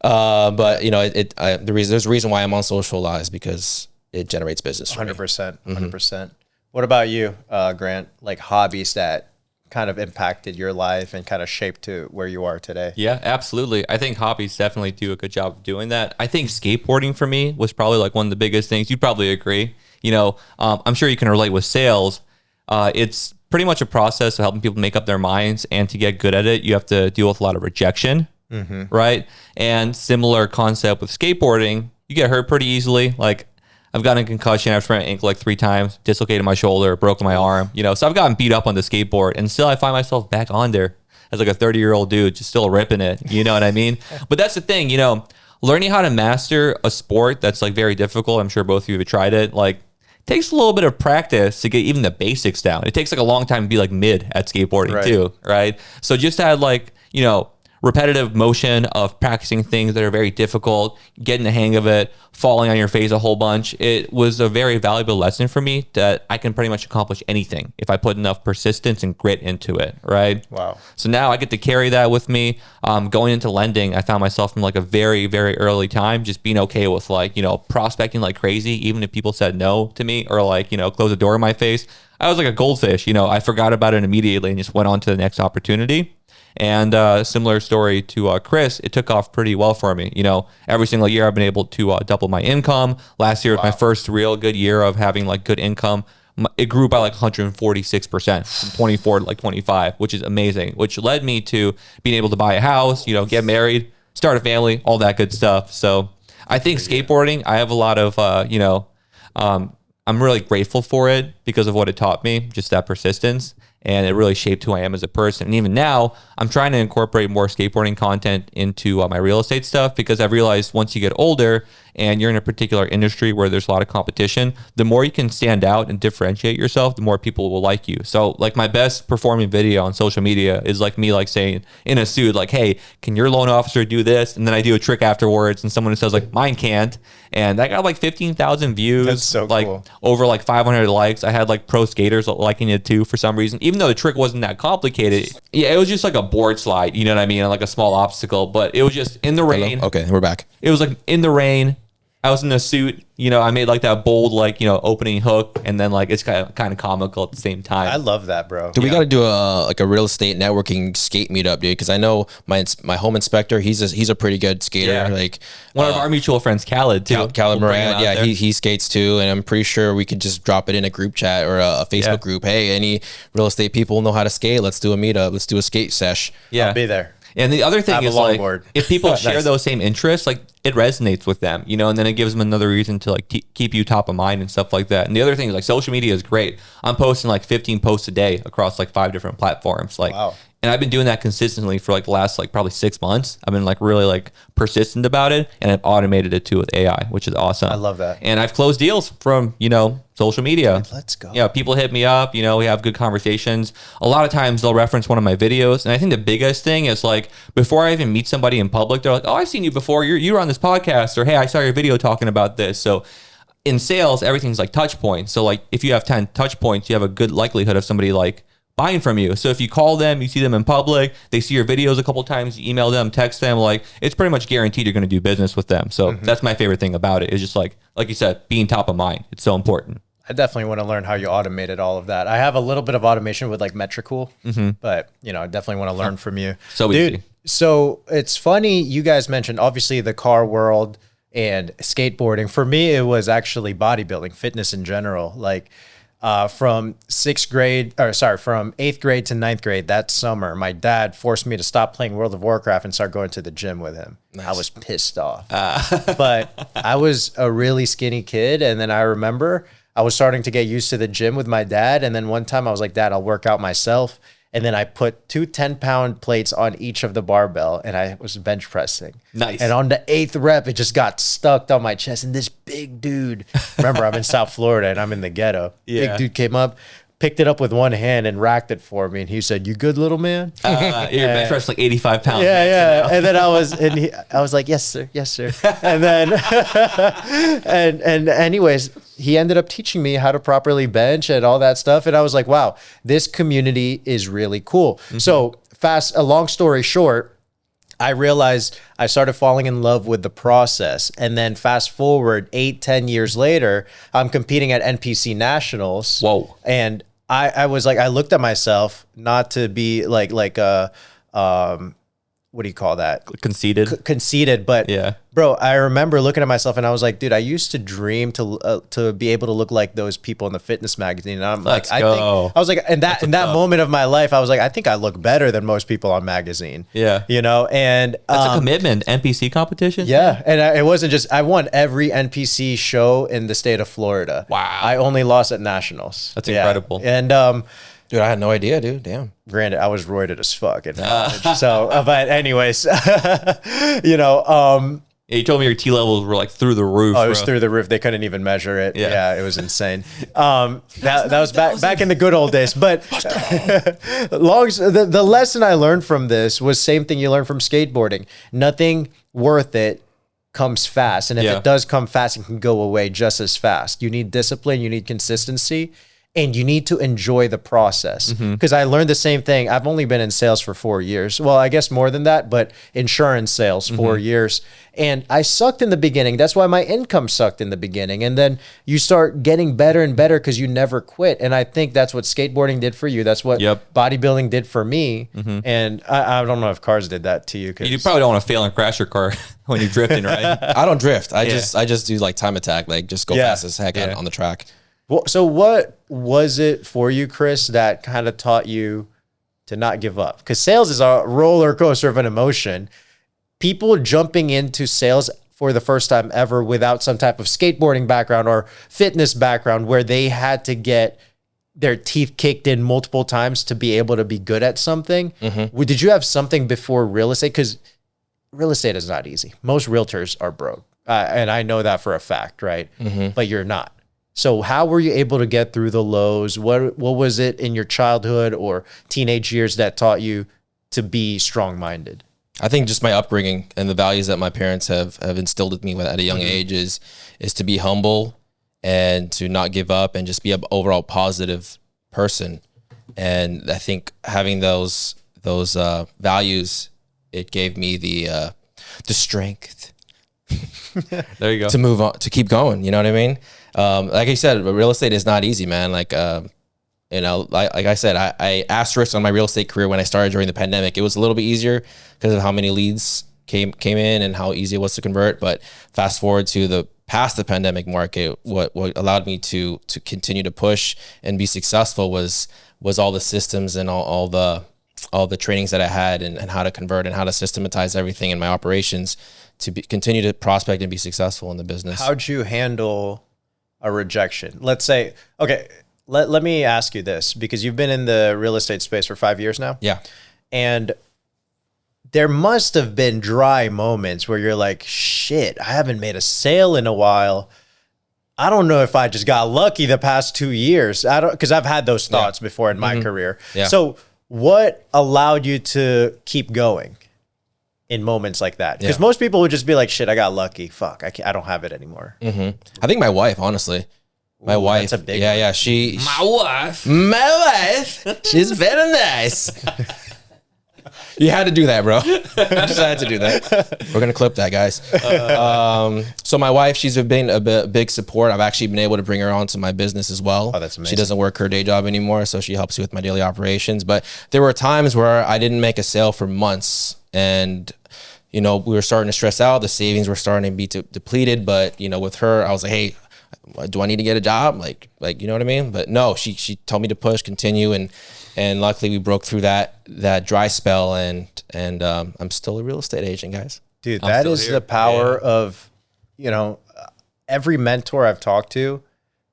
C: but you know, there's a reason why I'm on social a lot is because it generates business.
A: 100%. 100%. What about you, Grant? Like hobbies that kind of impacted your life and kind of shaped to where you are today?
B: Yeah, absolutely. I think hobbies definitely do a good job of doing that. I think skateboarding for me was probably like one of the biggest things. You'd probably agree. I'm sure you can relate with sales. It's pretty much a process of helping people make up their minds, and to get good at it, you have to deal with a lot of rejection, right? And similar concept with skateboarding, you get hurt pretty easily. Like, I've gotten a concussion. I've sprained my ankle like 3 times, dislocated my shoulder, broken my arm, so I've gotten beat up on the skateboard, and still I find myself back on there as like a 30-year-old dude, just still ripping it. You know what I mean? But that's the thing, learning how to master a sport that's like very difficult. I'm sure both of you have tried it. Like, takes a little bit of practice to get even the basics down. It takes like a long time to be like mid at skateboarding too, right? So just to have like, repetitive motion of practicing things that are very difficult, getting the hang of it, falling on your face a whole bunch. It was a very valuable lesson for me that I can pretty much accomplish anything if I put enough persistence and grit into it, right?
A: Wow.
B: So now I get to carry that with me. Going into lending, I found myself from like a very, very early time just being okay with like, prospecting like crazy, even if people said no to me or like, close the door in my face. I was like a goldfish, I forgot about it immediately and just went on to the next opportunity. And similar story to Chris, it took off pretty well for me. Every single year I've been able to double my income. Last year was my first real good year of having like good income. It grew by like 146% from 24 to like 25, which is amazing, which led me to being able to buy a house, get married, start a family, all that good stuff. So I think skateboarding, I have a lot of, I'm really grateful for it because of what it taught me, just that persistence. And it really shaped who I am as a person. And even now, I'm trying to incorporate more skateboarding content into my real estate stuff, because I've realized once you get older and you're in a particular industry where there's a lot of competition, the more you can stand out and differentiate yourself, the more people will like you. So like my best performing video on social media is like me like saying in a suit, like, hey, can your loan officer do this? And then I do a trick afterwards and someone says like, mine can't. And I got like 15,000 views.
A: That's so
B: like
A: cool.
B: Over like 500 likes. I had like pro skaters liking it too for some reason, even though the trick wasn't that complicated. Yeah, it was just like a board slide, you know what I mean? Like a small obstacle, but it was just in the rain.
C: Hello? Okay, we're back.
B: It was like in the rain. I was in a suit, I made like that bold, like, opening hook, and then like it's kind of comical at the same time.
A: I love that, bro.
C: Dude, we got to do a real estate networking skate meetup, dude. Because I know my home inspector, he's a pretty good skater.
B: Yeah.
C: Like
B: one of our mutual friends, Khaled, too.
C: Khaled Moran, yeah, he skates too, and I'm pretty sure we could just drop it in a group chat or a Facebook group. Hey, any real estate people know how to skate? Let's do a meetup. Let's do a skate sesh.
B: Yeah,
A: I'll be there.
B: And the other thing is like, if people share
A: Nice.
B: those same interests, like it resonates with them, and then it gives them another reason to like keep you top of mind and stuff like that. And the other thing is like social media is great. I'm posting like 15 posts a day across like 5 different platforms. Like,
A: wow.
B: And I've been doing that consistently for like the last like probably 6 months. I've been like really like persistent about it, and I've automated it too with AI, which is awesome.
A: I love that.
B: And I've closed deals from, social media.
A: Let's go.
B: Yeah, people hit me up, we have good conversations. A lot of times they'll reference one of my videos. And I think the biggest thing is like, before I even meet somebody in public, they're like, oh, I've seen you before. You were on this podcast, or hey, I saw your video talking about this. So in sales, everything's like touch points. So like if you have 10 touch points, you have a good likelihood of somebody like buying from you. So if you call them, you see them in public, they see your videos a couple times, you email them, text them, like it's pretty much guaranteed you're going to do business with them. So that's my favorite thing about it, is just like you said, being top of mind. It's so important.
A: I definitely want to learn how you automated all of that. I have a little bit of automation with like Metricool, but I definitely want to learn from you.
B: So
A: dude,
B: easy.
A: So it's funny. You guys mentioned obviously the car world and skateboarding. For me, it was actually bodybuilding, fitness in general. Like from 8th grade to 9th grade that summer, my dad forced me to stop playing World of Warcraft and start going to the gym with him. Nice. I was pissed off, but I was a really skinny kid. And then I remember I was starting to get used to the gym with my dad. And then one time I was like, Dad, I'll work out myself. And then I put 2 10-pound plates on each of the barbell, and I was bench pressing.
B: Nice.
A: And on the 8th rep, it just got stuck on my chest. And this big dude, remember, I'm in South Florida and I'm in the ghetto.
B: Yeah.
A: Big dude came up, picked it up with one hand and racked it for me. And he said, "You good, little man?"
B: Your bench press like 85 pounds.
A: Yeah. And then I was like, "Yes, sir. Yes, sir." And then, and anyways, he ended up teaching me how to properly bench and all that stuff. And I was like, wow, this community is really cool. So a long story short, I realized I started falling in love with the process. And then fast forward 8-10 years later, I'm competing at NPC Nationals.
B: Whoa.
A: And I was like, I looked at myself not to be like a, what do you call that? Conceited. But
B: Yeah.
A: bro, I remember looking at myself and I was like, dude, I used to dream to be able to look like those people in the fitness magazine. And I'm
B: Let's
A: like,
B: go.
A: I was like, in that moment of my life, I was like, I think I look better than most people on magazine.
B: Yeah.
A: You know, and
B: That's a commitment. NPC competition.
A: yeah. And it wasn't just, I won every NPC show in the state of Florida.
B: Wow.
A: I only lost at nationals.
B: That's incredible.
A: And,
C: Dude, I had no idea, dude. Damn.
A: granted, I was roided as fuck in college. So, but anyways, you know,
B: Yeah, you told me your T levels were like through the roof.
A: oh, it was through the roof. They couldn't even measure it.
B: Yeah.
A: Yeah, it was insane. That was back in the good old days. But the lesson I learned from this was same thing you learned from skateboarding. Nothing worth it comes fast. And if it does come fast, it can go away just as fast. You need discipline. You need consistency. And you need to enjoy the process. Because I learned the same thing. I've only been in sales for 4 years. Well, I guess more than that, but insurance sales, 4 years. And I sucked in the beginning. That's why my income sucked in the beginning. And then you start getting better and better because you never quit. And I think that's what skateboarding did for you. That's what bodybuilding did for me. And I don't know if cars did that to you.
B: You probably don't want to fail and crash your car when you're drifting, right?
C: I don't drift. I just do like time attack, like just go fast as heck on the track.
A: Well, so what was it for you, Chris, that kind of taught you to not give up? Because sales is a roller coaster of an emotion. People jumping into sales for the first time ever without some type of skateboarding background or fitness background where they had to get their teeth kicked in multiple times to be able to be good at something. Did you have something before real estate? Because real estate is not easy. Most realtors are broke. And I know that for a fact, right? But you're not. So how were you able to get through the lows? What was it in your childhood or teenage years that taught you to be strong-minded?
C: I think just my upbringing and the values that my parents have instilled with me at a young age is to be humble and to not give up and just be an overall positive person. And I think having those values, it gave me the strength
B: There you go.
C: to move on, to keep going. You know what I mean? Like I said, real estate is not easy, man. Like, you know, like I said, I asterisked on my real estate career when I started during the pandemic. It was a little bit easier because of how many leads came in and how easy it was to convert. But fast forward to past the pandemic market, what allowed me to continue to push and be successful was all the systems and all the trainings that I had and how to convert and how to systematize everything in my operations to continue to prospect and be successful in the business.
A: How'd you handle a rejection? Let's say, okay, let me ask you this, because you've been in the real estate space for 5 years now.
C: Yeah.
A: And there must have been dry moments where you're like, shit, I haven't made a sale in a while. I don't know if I just got lucky the past 2 years. Because I've had those thoughts before in my career. Yeah. So what allowed you to keep going in moments like that? Because most people would just be like, shit, I got lucky. Fuck, I don't have it anymore.
C: I think my wife, honestly. My wife. That's a big one. Yeah. My wife. She's very nice. You had to do that, bro. Just had to do that. We're gonna clip that, guys. So my wife, she's been a big support. I've actually been able to bring her onto my business as well.
A: Oh, that's amazing.
C: She doesn't work her day job anymore, so she helps me with my daily operations. But there were times where I didn't make a sale for months, and you know, we were starting to stress out. The savings were starting to be depleted. But you know, with her, I was like, hey, do I need to get a job? Like you know what I mean? But no, she told me to push, continue, and luckily we broke through that dry spell, and I'm still a real estate agent, guys.
A: Dude, that is the power of, you know, every mentor I've talked to,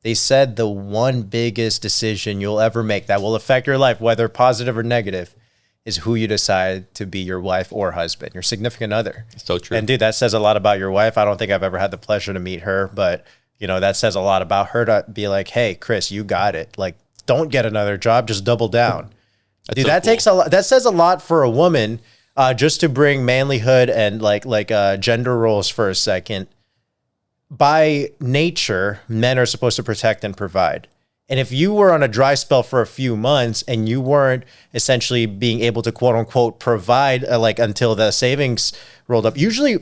A: they said the one biggest decision you'll ever make that will affect your life, whether positive or negative, is who you decide to be your wife or husband, your significant other.
B: So true.
A: And dude, that says a lot about your wife. I don't think I've ever had the pleasure to meet her, but you know, that says a lot about her to be like, hey, Chris, you got it. Like, don't get another job, just double down. Dude, that takes a lot. That says a lot for a woman, just to bring manlyhood and like gender roles for a second. By nature, men are supposed to protect and provide. And if you were on a dry spell for a few months and you weren't essentially being able to quote unquote provide like until the savings rolled up, usually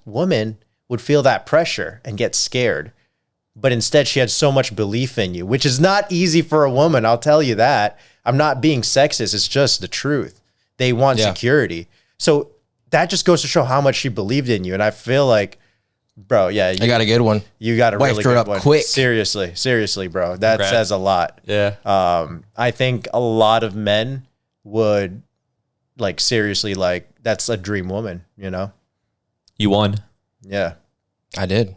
A: women would feel that pressure and get scared. but instead she had so much belief in you, which is not easy for a woman. I'll tell you that. I'm not being sexist. It's just the truth. They want security. So that just goes to show how much she believed in you. And I feel like, bro, yeah.
C: I got a good one.
A: You got a really good one.
C: Quick.
A: Seriously, bro. That says a lot.
B: Yeah.
A: I think a lot of men would like seriously, like that's a dream woman, you know?
B: You won.
A: Yeah.
C: I did.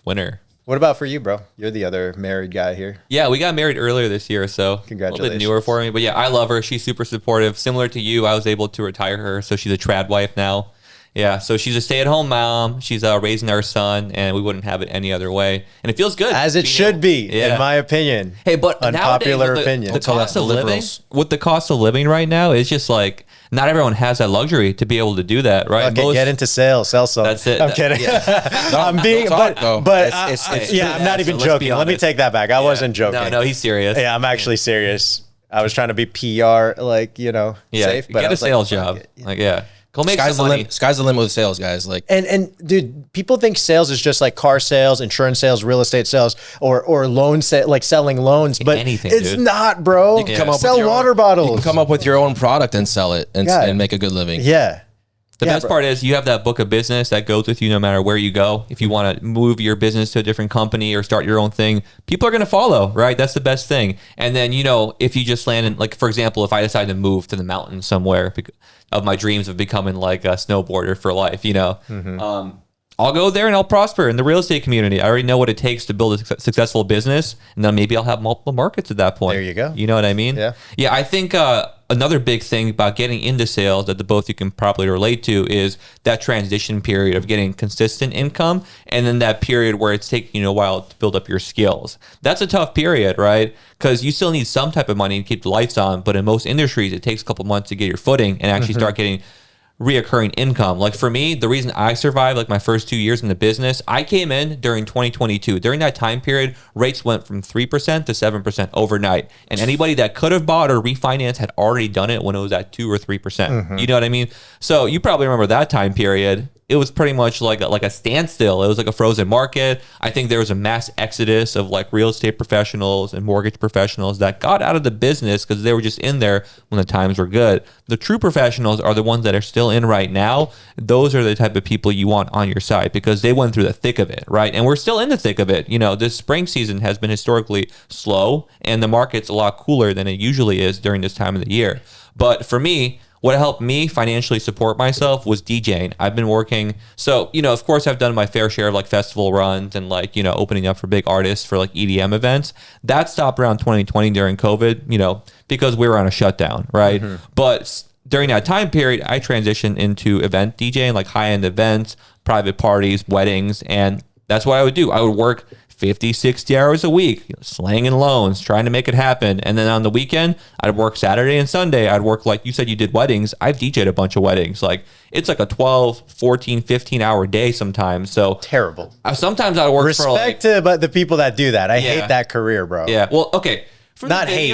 B: Winner.
A: What about for you, bro? You're the other married guy here.
B: Yeah, we got married earlier this year, so
A: Congratulations.
B: a little bit newer for me. But yeah, I love her. She's super supportive. Similar to you, I was able to retire her, so she's a trad wife now. Yeah, so she's a stay-at-home mom. She's raising our son, and we wouldn't have it any other way. And it feels good.
A: As it should be, in my opinion.
B: Hey, but
A: unpopular
B: nowadays,
A: opinion.
B: The cost of living, with the cost of living right now, it's just like not everyone has that luxury to be able to do that, right?
A: Okay, get into sales, sell something.
B: That's it.
A: I'm kidding.
C: Yeah.
A: I'm being, but I'm not even joking. Let me take that back. I wasn't joking.
B: No, he's serious.
A: Yeah, I'm actually serious. I was trying to be PR, like, safe. But
B: get a sales job. Go make some money.
C: Sky's the limit with sales, guys. Like,
A: and dude, people think sales is just like car sales, insurance sales, real estate sales, or loan like selling loans, but it's not, bro. You can come up sell with water bottles.
C: You can come up with your own product and sell it and make a good living.
A: Yeah.
B: The best part is you have that book of business that goes with you no matter where you go. If you want to move your business to a different company or start your own thing, people are going to follow, right? That's the best thing. And then, if you just land in, like, for example, if I decide to move to the mountains somewhere of my dreams of becoming like a snowboarder for life, I'll go there and I'll prosper in the real estate community. I already know what it takes to build a successful business. And then maybe I'll have multiple markets at that point.
A: There you go.
B: You know what I mean?
A: Yeah.
B: Yeah, I think another big thing about getting into sales that the both you can probably relate to is that transition period of getting consistent income, and then that period where it's taking you a while to build up your skills. That's a tough period, right? Because you still need some type of money to keep the lights on, but in most industries, it takes a couple months to get your footing and actually start getting reoccurring income. Like for me, the reason I survived like my first 2 years in the business, I came in during 2022. During that time period, rates went from 3% to 7% overnight. And anybody that could have bought or refinanced had already done it when it was at 2 or 3%. You know what I mean? So you probably remember that time period. It was pretty much like a standstill. It was like a frozen market. I think there was a mass exodus of like real estate professionals and mortgage professionals that got out of the business because they were just in there when the times were good. The true professionals are the ones that are still in right now. Those are the type of people you want on your side because they went through the thick of it, right? And we're still in the thick of it. This spring season has been historically slow and the market's a lot cooler than it usually is during this time of the year. But for me, what helped me financially support myself was DJing. I've been working. So, of course, I've done my fair share of like festival runs and like, opening up for big artists for like EDM events. That stopped around 2020 during COVID, because we were on a shutdown, right? But during that time period, I transitioned into event DJing, like high-end events, private parties, weddings. And that's what I would do. I would work 50, 60 hours a week, slanging loans, trying to make it happen. And then on the weekend, I'd work Saturday and Sunday. I'd work, like you said, you did weddings. I've DJed a bunch of weddings. Like it's like a 12, 14, 15 hour day sometimes. So
A: terrible.
B: Sometimes I'd work
A: Respect to the people that do that. I hate that career, bro.
B: Yeah. Well, okay.
A: Not hate.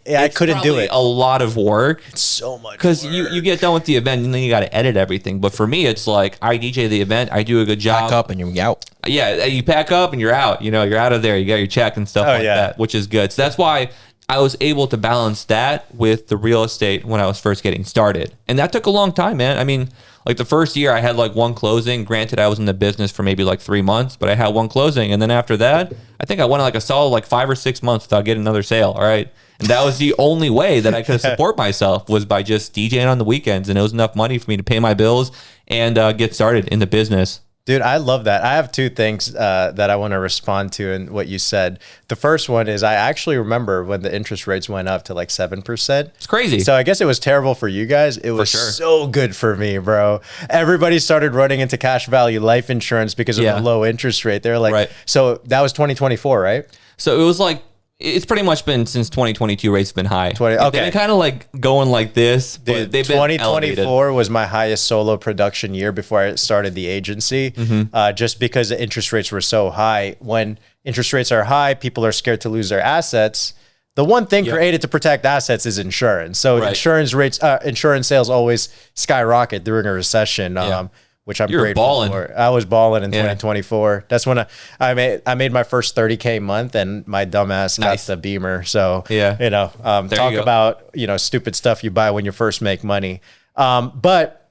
A: Yeah, I couldn't do it.
B: A lot of work.
A: It's so much
B: because you get done with the event and then you got to edit everything. But for me, it's like I DJ the event, I do a good job.
C: Pack up and you're out.
B: Yeah, you pack up and you're out. You're out of there. You got your check and stuff that, which is good. So that's why I was able to balance that with the real estate when I was first getting started, and that took a long time, man. I mean, like the first year I had like one closing. Granted, I was in the business for maybe like 3 months, but I had one closing. And then after that, I think I went like a solid like 5 or 6 months without getting another sale. All right. And that was the only way that I could support myself was by just DJing on the weekends. And it was enough money for me to pay my bills and get started in the business.
A: Dude, I love that. I have two things that I want to respond to in what you said. The first one is I actually remember when the interest rates went up to like 7%.
B: It's crazy.
A: So I guess it was terrible for you guys. It was so good for me, bro. Everybody started running into cash value life insurance because of the low interest rate. They're like, so that was 2024, right?
B: So it was like, it's pretty much been since 2022 rates have been high.
A: Okay.
B: They've been kind of like going like this.
A: Dude,
B: they've
A: 2024 was my highest solo production year before I started the agency, just because the interest rates were so high. When interest rates are high, people are scared to lose their assets. The one thing created to protect assets is insurance. So insurance rates, insurance sales always skyrocket during a recession. which I'm
B: You were
A: grateful
B: balling.
A: for. I was balling in 2024. That's when I made my first 30K month, and my dumbass got the Beamer. So talk about stupid stuff you buy when you first make money. But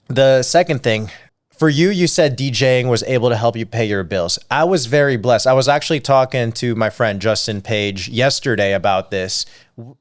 A: the second thing. For you, you said DJing was able to help you pay your bills. I was very blessed. I was actually talking to my friend Justin Page yesterday about this.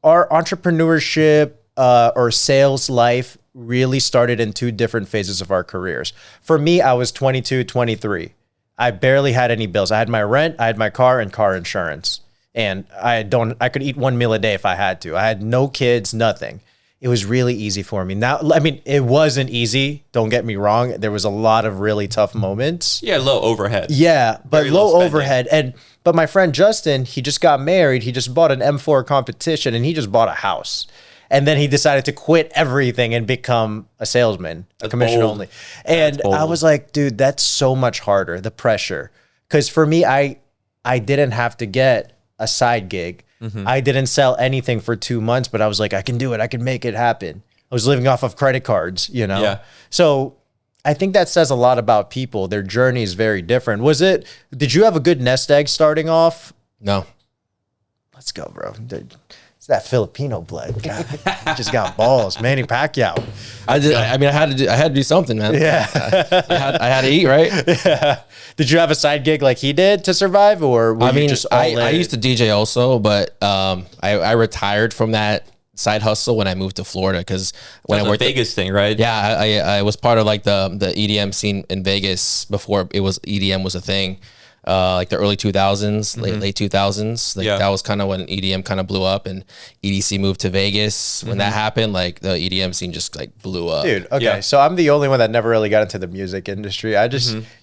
A: Our entrepreneurship or sales life really started in two different phases of our careers. For me, I was 22, 23. I barely had any bills. I had my rent, I had my car, and car insurance. And I could eat one meal a day if I had to. I had no kids, nothing. It was really easy for me. Now, I mean, it wasn't easy. Don't get me wrong. There was a lot of really tough moments.
B: Yeah, low overhead.
A: Yeah, but low overhead. But my friend Justin, he just got married. He just bought an M4 competition, and he just bought a house. And then he decided to quit everything and become a salesman, a commission only. And I was like, dude, that's so much harder, the pressure. Because for me, I didn't have to get a side gig. I didn't sell anything for 2 months, but I was like, I can do it. I can make it happen. I was living off of credit cards, Yeah. So I think that says a lot about people. Their journey is very different. Did you have a good nest egg starting off?
C: No.
A: Let's go, bro. It's that Filipino blood. God, you just got balls. Manny Pacquiao.
C: I had to do something, man.
A: Yeah.
C: I had to eat, right?
A: Yeah. Did you have a side gig like he did to survive, or were you just all in?
C: I used to DJ also, but I retired from that side hustle when I moved to Florida because when I worked
B: Vegas thing, right?
C: Yeah, I was part of like the EDM scene in Vegas before EDM was a thing. Like the early 2000s, late 2000s. Like that was kind of when EDM kind of blew up and EDC moved to Vegas. When that happened, like the EDM scene just like blew up.
A: Dude, okay. So I'm the only one that never really got into the music industry.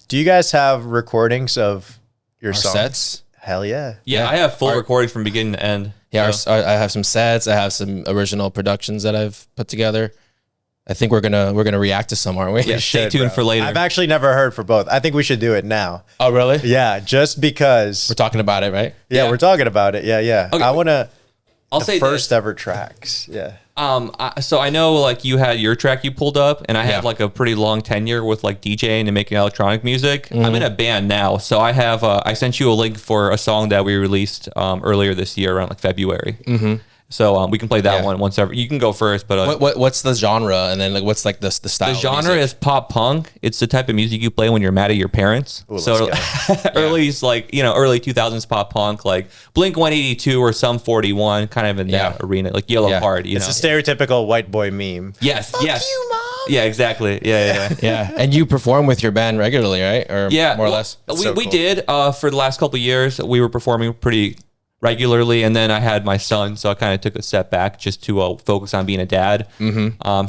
A: Do you guys have recordings of your songs?
C: Sets?
A: Hell yeah.
B: Yeah, I have full recordings from beginning to end.
C: Yeah, I have some sets. I have some original productions that I've put together. I think we're gonna react to some, aren't we?
B: Yeah, stay tuned for later.
A: I've actually never heard for both. I think we should do it now.
C: Oh, really?
A: Yeah, just because
C: We're talking about it, right?
A: Yeah, we're talking about it. Yeah.
B: Okay,
A: I wanna.
B: I'll say
A: first ever tracks. Yeah.
B: So I know like you had your track you pulled up, and I have like a pretty long tenure with like DJing and making electronic music. I'm in a band now, so I have I sent you a link for a song that we released earlier this year around like February. So we can play that one once ever. You can go first, but
C: what's the genre, and then like what's like the style?
B: The genre is pop punk. It's the type of music you play when you're mad at your parents.
A: Ooh,
B: so early 2000s pop punk, like Blink 182 or Sum 41, kind of in that arena, like Yellow Card.
A: It's a stereotypical white boy meme.
B: Yes.
A: Fuck you, Mom.
B: Yeah, exactly. Yeah.
C: And you perform with your band regularly, right? Or more or less.
B: We did for the last couple of years. We were performing pretty regularly, and then I had my son, so I kind of took a step back just to focus on being a dad.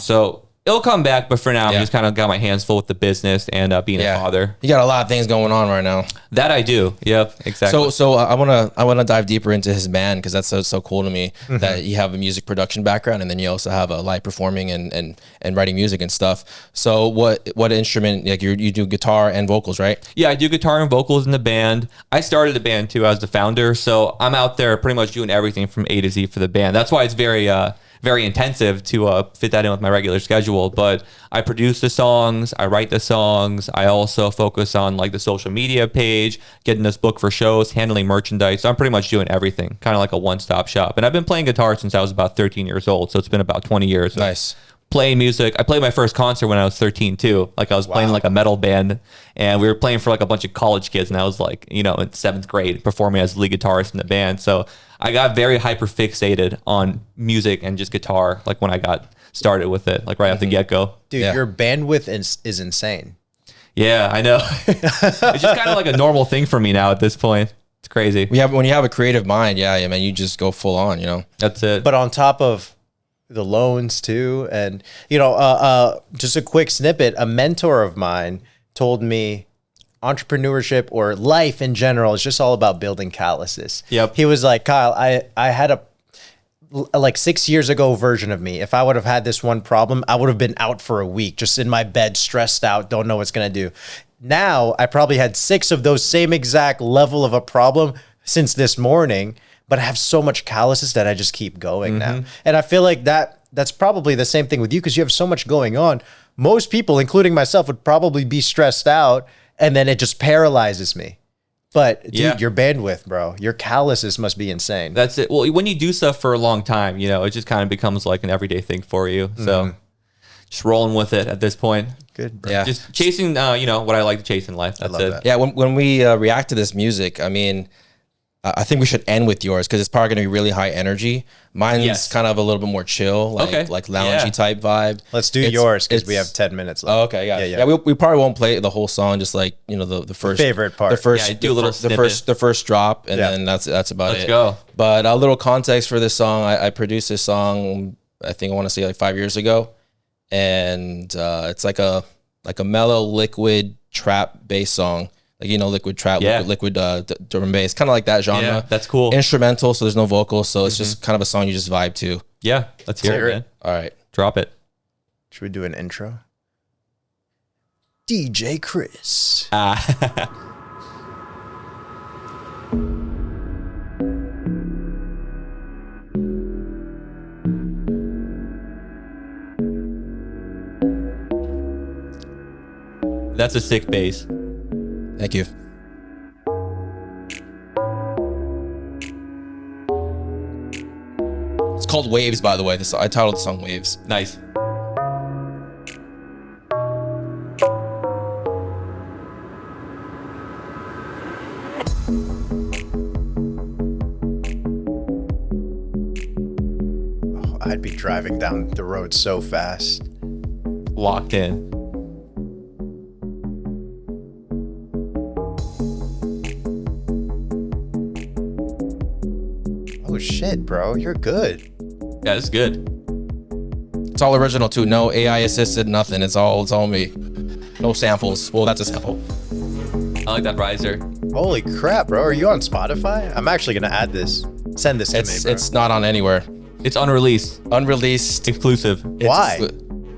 B: So it'll come back, but for now, I'm just kind of got my hands full with the business and being a father.
C: You got a lot of things going on right now.
B: That I do. Yep, exactly.
C: So I wanna dive deeper into his band because that's so cool to me that you have a music production background and then you also have a live performing and writing music and stuff. So what instrument? Like you do guitar and vocals, right?
B: Yeah, I do guitar and vocals in the band. I started the band too as the founder, so I'm out there pretty much doing everything from A to Z for the band. That's why it's very intensive to fit that in with my regular schedule. But I produce the songs, I write the songs. I also focus on like the social media page, getting this book for shows, handling merchandise. So I'm pretty much doing everything, kind of like a one-stop shop. And I've been playing guitar since I was about 13 years old. So it's been about 20 years.
C: Nice.
B: Playing music. I played my first concert when I was 13 too. Like I was playing like a metal band, and we were playing for like a bunch of college kids, and I was like, in 7th grade performing as lead guitarist in the band. So I got very hyper fixated on music and just guitar, like when I got started with it, like right off the get-go.
A: Dude, your bandwidth is insane.
B: Yeah, I know. It's just kind of like a normal thing for me now at this point. It's crazy.
C: When you have a creative mind, man, you just go full on,
B: That's it.
A: But on top of the loans too, and just a quick snippet, a mentor of mine told me entrepreneurship or life in general is just all about building calluses.
B: Yep.
A: He was like, Kyle, I had a like 6 years ago version of me. If I would have had this one problem, I would have been out for a week, just in my bed, stressed out, don't know what's gonna do. Now I probably had 6 of those same exact level of a problem since this morning, but I have so much calluses that I just keep going now. And I feel like that's probably the same thing with you because you have so much going on. most people, including myself, would probably be stressed out, and then it just paralyzes me. But dude, your bandwidth, bro, your calluses must be insane.
B: That's it. Well, when you do stuff for a long time, you know, it just kind of becomes like an everyday thing for you. So just rolling with it at this point.
A: Good, bro.
C: Yeah.
B: Just chasing, you know, what I like to chase in life. That's it.
A: that.
C: Yeah, when we react to this music, I mean, I think we should end with yours because it's probably going to be really high energy. Mine's kind of a little bit more chill, like loungy type vibe.
A: Let's do yours because we have 10 minutes left.
C: Oh, okay, yeah. We probably won't play the whole song, just like, you know, the first
A: favorite part.
C: the first,
B: do a little
C: the first drop, and then that's about it.
B: Let's go.
C: But a little context for this song: I produced this song, I think I want to say like 5 years ago, and it's like a mellow liquid trap bass song. Like, you know, liquid trap, liquid drum and bass, kind of like that genre.
B: Yeah, that's cool.
C: Instrumental, so there's no vocals, so it's just kind of a song you just vibe to.
B: Yeah, let's hear it, man.
C: All right.
B: Drop it.
A: Should we do an intro? DJ Chris.
B: That's a sick bass.
C: Thank you. It's called Waves, by the way. I titled the song Waves.
B: Nice.
A: Oh, I'd be driving down the road so fast.
B: Locked in.
A: Oh shit, bro, you're good.
B: Yeah, it's good.
C: It's all original too. No AI assisted, nothing. It's all me. No samples. Well, that's a sample.
B: I like that riser.
A: Holy crap, bro. Are you on Spotify? I'm actually gonna add this. Send this to me, bro.
C: It's not on anywhere.
B: It's unreleased.
C: Unreleased.
B: Exclusive.
A: Why?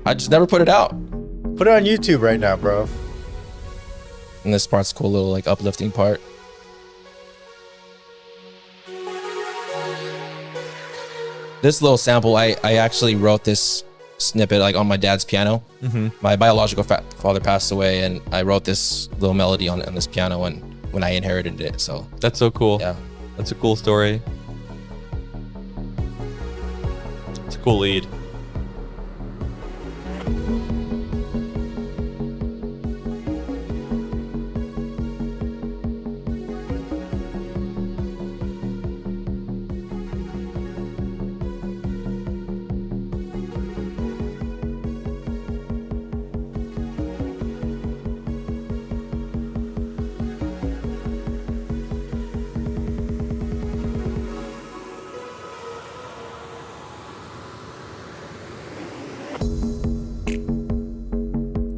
C: I just never put it out.
A: Put it on YouTube right now, bro.
C: And this part's a cool little like uplifting part. This little sample, I actually wrote this snippet like on my dad's piano. My biological father passed away, and I wrote this little melody on this piano when I inherited it. So
B: That's so cool.
C: yeah,
B: That's a cool story. It's a cool lead.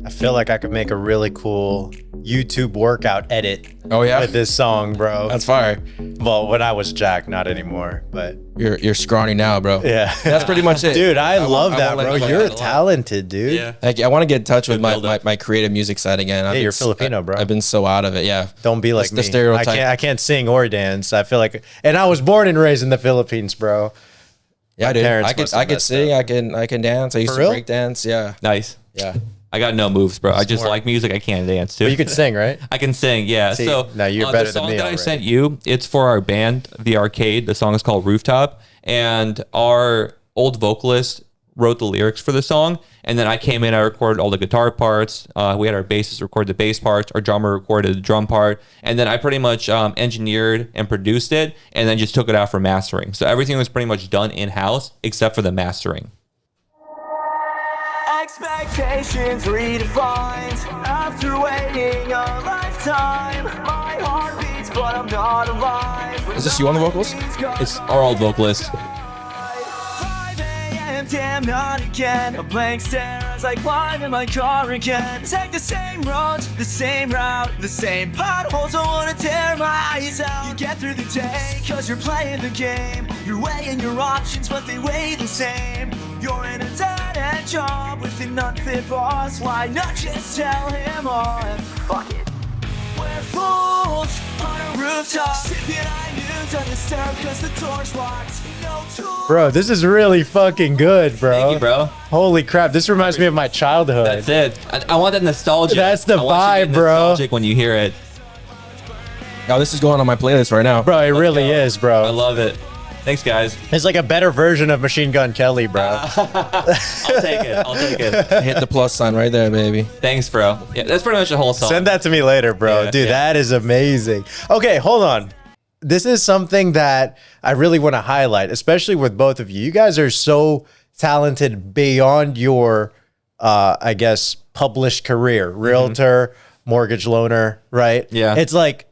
A: I feel like I could make a really cool YouTube workout edit.
C: Oh, yeah?
A: With this song, bro.
C: that's fire.
A: Well, when I was Jack, not anymore, but
C: You're scrawny now, bro.
A: yeah.
C: That's pretty much it.
A: Dude, I love
C: won't
A: that,
C: let
A: bro.
C: you
A: You're
C: let it
A: talented, dude.
B: Yeah.
C: Thank you. I want to get in touch with
B: Good build-up.
C: my creative music side again.
A: Hey, you're Filipino, bro.
C: I've been so out of it. Yeah.
A: Don't be like
C: The
A: me.
C: stereotype.
A: I can't sing or dance. I feel like, and I was born and raised in the Philippines, bro.
C: Yeah, dude.
A: parents
C: I
A: must
C: could
A: have messed
C: sing. I can dance. I used
A: For
C: to
A: real?
C: break dance. Yeah.
B: Nice.
C: Yeah.
B: I got no moves, bro. I just
A: Smart.
B: like music. I can't dance too.
A: But you could sing, right?
B: I can sing, yeah.
A: See,
B: so
A: now you're better
B: the
A: than
B: song
A: me
B: that I
A: already.
B: sent you, it's for our band, The Arcade. The song is called Rooftop, and our old vocalist wrote the lyrics for the song, and then I came in, I recorded all the guitar parts. We had our bassist record the bass parts, our drummer recorded the drum part, and then I pretty much engineered and produced it, and then just took it out for mastering. So everything was pretty much done in-house except for the mastering.
D: Expectations redefined after waiting a lifetime. My heart beats, but I'm not alive.
C: Is this you on the vocals?
B: It's our old vocalist.
D: 5 a.m. Damn, not again. A blank stare as I climb in my car again. Take the same road, the same route, the same potholes. I wanna tear my eyes out. You get through the day, cause you're playing the game. You're weighing your options, but they weigh the same. You're in a dead-end job with an unfit boss. Why not just tell him off? Fuck it. We're fools on a rooftop, sipping I knew tunes undisturbed cause the door's locked. No tools.
A: Bro, this is really fucking good, bro.
B: Thank you, bro.
A: Holy crap, this reminds me of my childhood.
B: That's it. I want that nostalgia.
A: That's the
B: I want you to
A: vibe,
B: get
A: bro.
B: nostalgic when you hear it.
C: Oh, this is going on my playlist right now.
A: Bro, it really is,
B: I
A: bro.
B: love it. Thanks, guys.
A: It's like a better version of Machine Gun Kelly, bro.
B: I'll take it. I'll take it.
C: Hit the plus sign right there, baby.
B: Thanks, bro. Yeah, that's pretty much the whole song.
A: Send that to me later, bro.
B: Yeah,
A: Dude,
B: yeah.
A: that is amazing. Okay, hold on. This is something that I really want to highlight, especially with both of you. You guys are so talented beyond your, I guess, published career. Realtor, mortgage loaner, right?
B: Yeah.
A: It's like,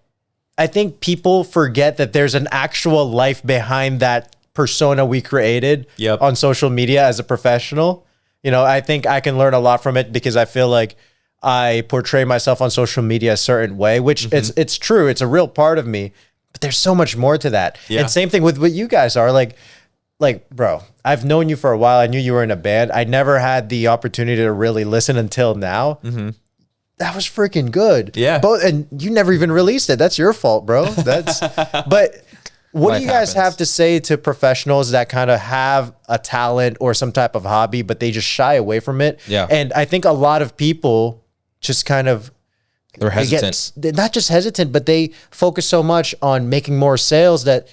A: I think people forget that there's an actual life behind that persona we created
B: Yep.
A: on social media as a professional. You know, I think I can learn a lot from it because I feel like I portray myself on social media a certain way, which it's true. It's a real part of me, but there's so much more to that.
B: Yeah.
A: And same thing with what you guys are like, bro, I've known you for a while. I knew you were in a band. I never had the opportunity to really listen until now. That was freaking good.
B: Yeah.
A: And you never even released it. That's your fault, bro. That's, but what do you guys
C: happens.
A: have to say to professionals that kind of have a talent or some type of hobby, but they just shy away from it?
C: Yeah.
A: And I think a lot of people just kind of,
C: They're
A: they
C: hesitant.
A: they're not just hesitant, but they focus so much on making more sales that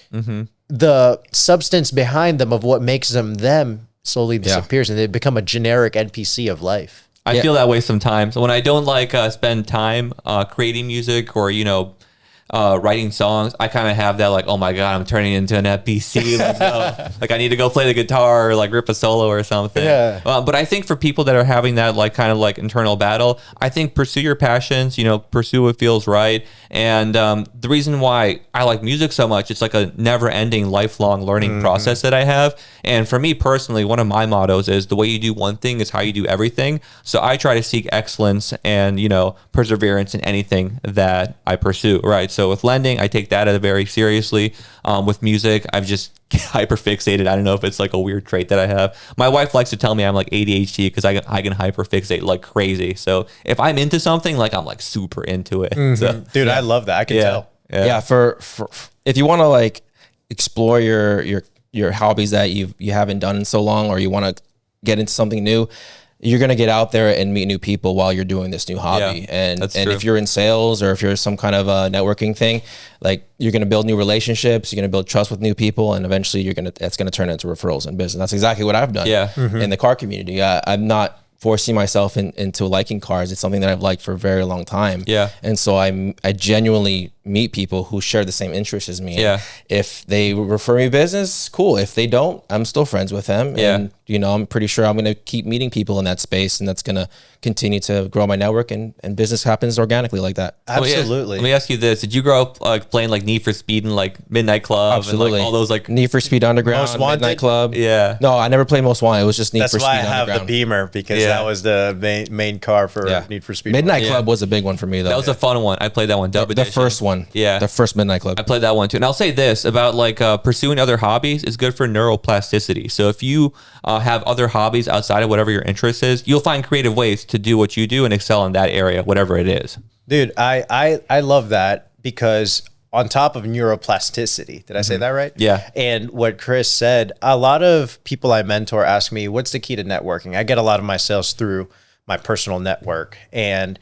A: the substance behind them of what makes them slowly disappears and they become a generic NPC of life.
B: I feel that way sometimes when I don't like spend time creating music or writing songs. I kind of have that like, oh my god, I'm turning into an FBC. Like, no, like I need to go play the guitar or like rip a solo or something.
A: Yeah.
B: But I think for people that are having that like kind of like internal battle, I think pursue your passions. Pursue what feels right. And the reason why I like music so much, it's like a never-ending, lifelong learning process that I have. And for me personally, one of my mottos is the way you do one thing is how you do everything. So I try to seek excellence and perseverance in anything that I pursue. Right. So with lending, I take that very seriously. With music, I've just hyper fixated. I don't know if it's like a weird trait that I have. My wife likes to tell me I'm like ADHD because I can hyper fixate like crazy. So if I'm into something, like I'm like super into it. So,
A: Dude, I love that. I can tell.
C: Yeah, for if you want to like explore your hobbies that you haven't done in so long, or you want to get into something new, you're going to get out there and meet new people while you're doing this new hobby.
B: Yeah,
C: and
B: that's
C: and
B: true.
C: if you're in sales or if you're some kind of a networking thing, like you're going to build new relationships, you're going to build trust with new people, and eventually that's going to turn into referrals and business. That's exactly what I've done in the car community. I'm not forcing myself into liking cars. It's something that I've liked for a very long time.
B: Yeah.
C: And so I genuinely meet people who share the same interests as me.
B: Yeah.
C: And if they refer me business, cool. If they don't, I'm still friends with them.
B: Yeah.
C: And I'm pretty sure I'm going to keep meeting people in that space, and that's going to continue to grow my network, and business happens organically like that.
A: Absolutely.
B: Let me ask you this: did you grow up like playing like Need for Speed and like Midnight Club?
C: Absolutely.
B: And, like, all those like.
C: Need for Speed Underground,
A: Most Wanted?
C: Midnight Club.
B: Yeah.
C: No, I never played Most Wanted. It was just Need
A: That's
C: for
A: why I
C: Speed
A: have the
C: Underground.
A: Beamer, because
B: Yeah.
A: that was the main car for Need for Speed.
C: Midnight
B: Yeah.
C: Club was a big one for me, though.
B: That was a fun one. I played that one. Dub
C: the
B: edition.
C: first one.
B: Yeah.
C: The first Midnight Club.
B: I played that one too. And I'll say this about like pursuing other hobbies is good for neuroplasticity. So if you have other hobbies outside of whatever your interest is, you'll find creative ways to do what you do and excel in that area, whatever it is.
A: Dude, I love that, because on top of neuroplasticity, did I say that right?
B: Yeah.
A: And what Chris said, a lot of people I mentor ask me, what's the key to networking? I get a lot of my sales through my personal network. And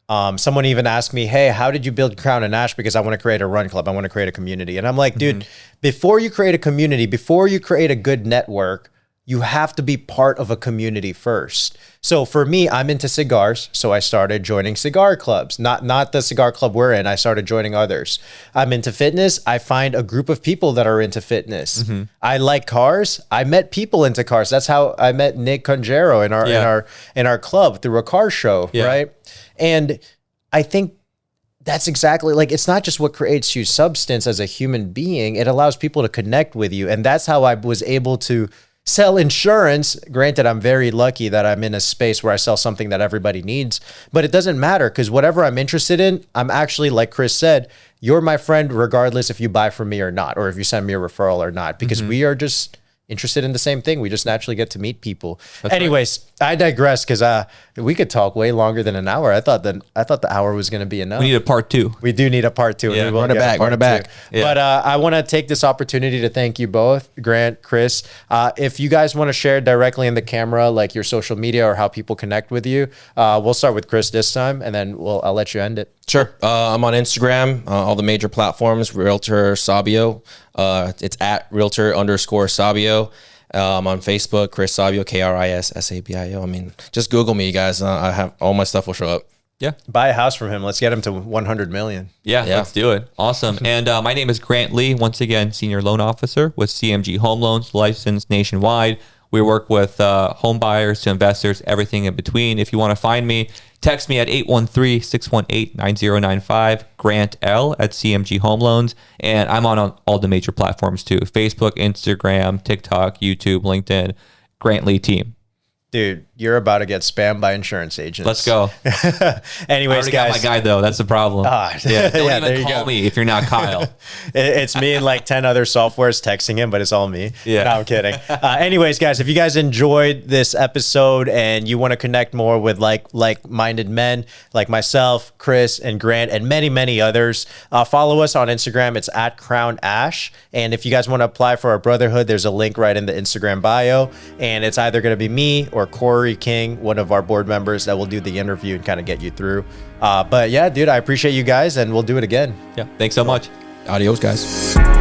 A: someone even asked me, hey, how did you build Crown and Ash? Because I want to create a run club. I want to create a community. And I'm like, dude, before you create a community, before you create a good network, you have to be part of a community first. So for me, I'm into cigars. So I started joining cigar clubs, not the cigar club we're in. I started joining others. I'm into fitness. I find a group of people that are into fitness. I like cars. I met people into cars. That's how I met Nick Conjero in our club through a car show, right? And I think that's exactly, like, it's not just what creates you substance as a human being. It allows people to connect with you. And that's how I was able to sell insurance. Granted, I'm very lucky that I'm in a space where I sell something that everybody needs, but it doesn't matter, because whatever I'm interested in, I'm actually, like Chris said, you're my friend regardless if you buy from me or not, or if you send me a referral or not, because we are just interested in the same thing. We just naturally get to meet people. Anyways, right. I digress because we could talk way longer than an hour. I thought the hour was going to be enough.
B: We need a part 2.
A: We do need a part 2.
B: Yeah.
C: Run it back.
A: Yeah. But I want to take this opportunity to thank you both, Grant, Chris. If you guys want to share directly in the camera, like your social media or how people connect with you, we'll start with Chris this time, and then I'll let you end it.
C: Sure. I'm on Instagram, all the major platforms, Realtor Sabio. It's at Realtor_Sabio. On Facebook, Chris Sabio, KrisSabio. I mean, just Google me, guys. I have all my stuff will show up.
B: Yeah.
A: Buy a house from him. Let's get him to 100 million.
B: Yeah, let's do it. Awesome. And my name is Grant Lee, once again, Senior Loan Officer with CMG Home Loans, licensed nationwide. We work with home buyers to investors, everything in between. If you want to find me, text me at 813-618-9095, Grant L at CMG Home Loans. And I'm on all the major platforms too. Facebook, Instagram, TikTok, YouTube, LinkedIn, Grant Lee Team.
A: Dude, you're about to get spammed by insurance agents.
B: Let's go.
A: Anyways, guys.
B: Got my guy though. That's the problem. Yeah, don't even call me if you're not Kyle.
A: It's me and like 10 other softwares texting him, but it's all me.
B: Yeah.
A: No, I'm kidding. Anyways, guys, if you guys enjoyed this episode and you want to connect more with like-minded men like myself, Chris, and Grant, and many, many others, follow us on Instagram. It's at Crown Ash. And if you guys want to apply for our brotherhood, there's a link right in the Instagram bio. And it's either going to be me or Corey King, one of our board members, that will do the interview and kind of get you through. But yeah, dude, I appreciate you guys, and we'll do it again.
B: Yeah. Thanks so much.
C: Adios, guys.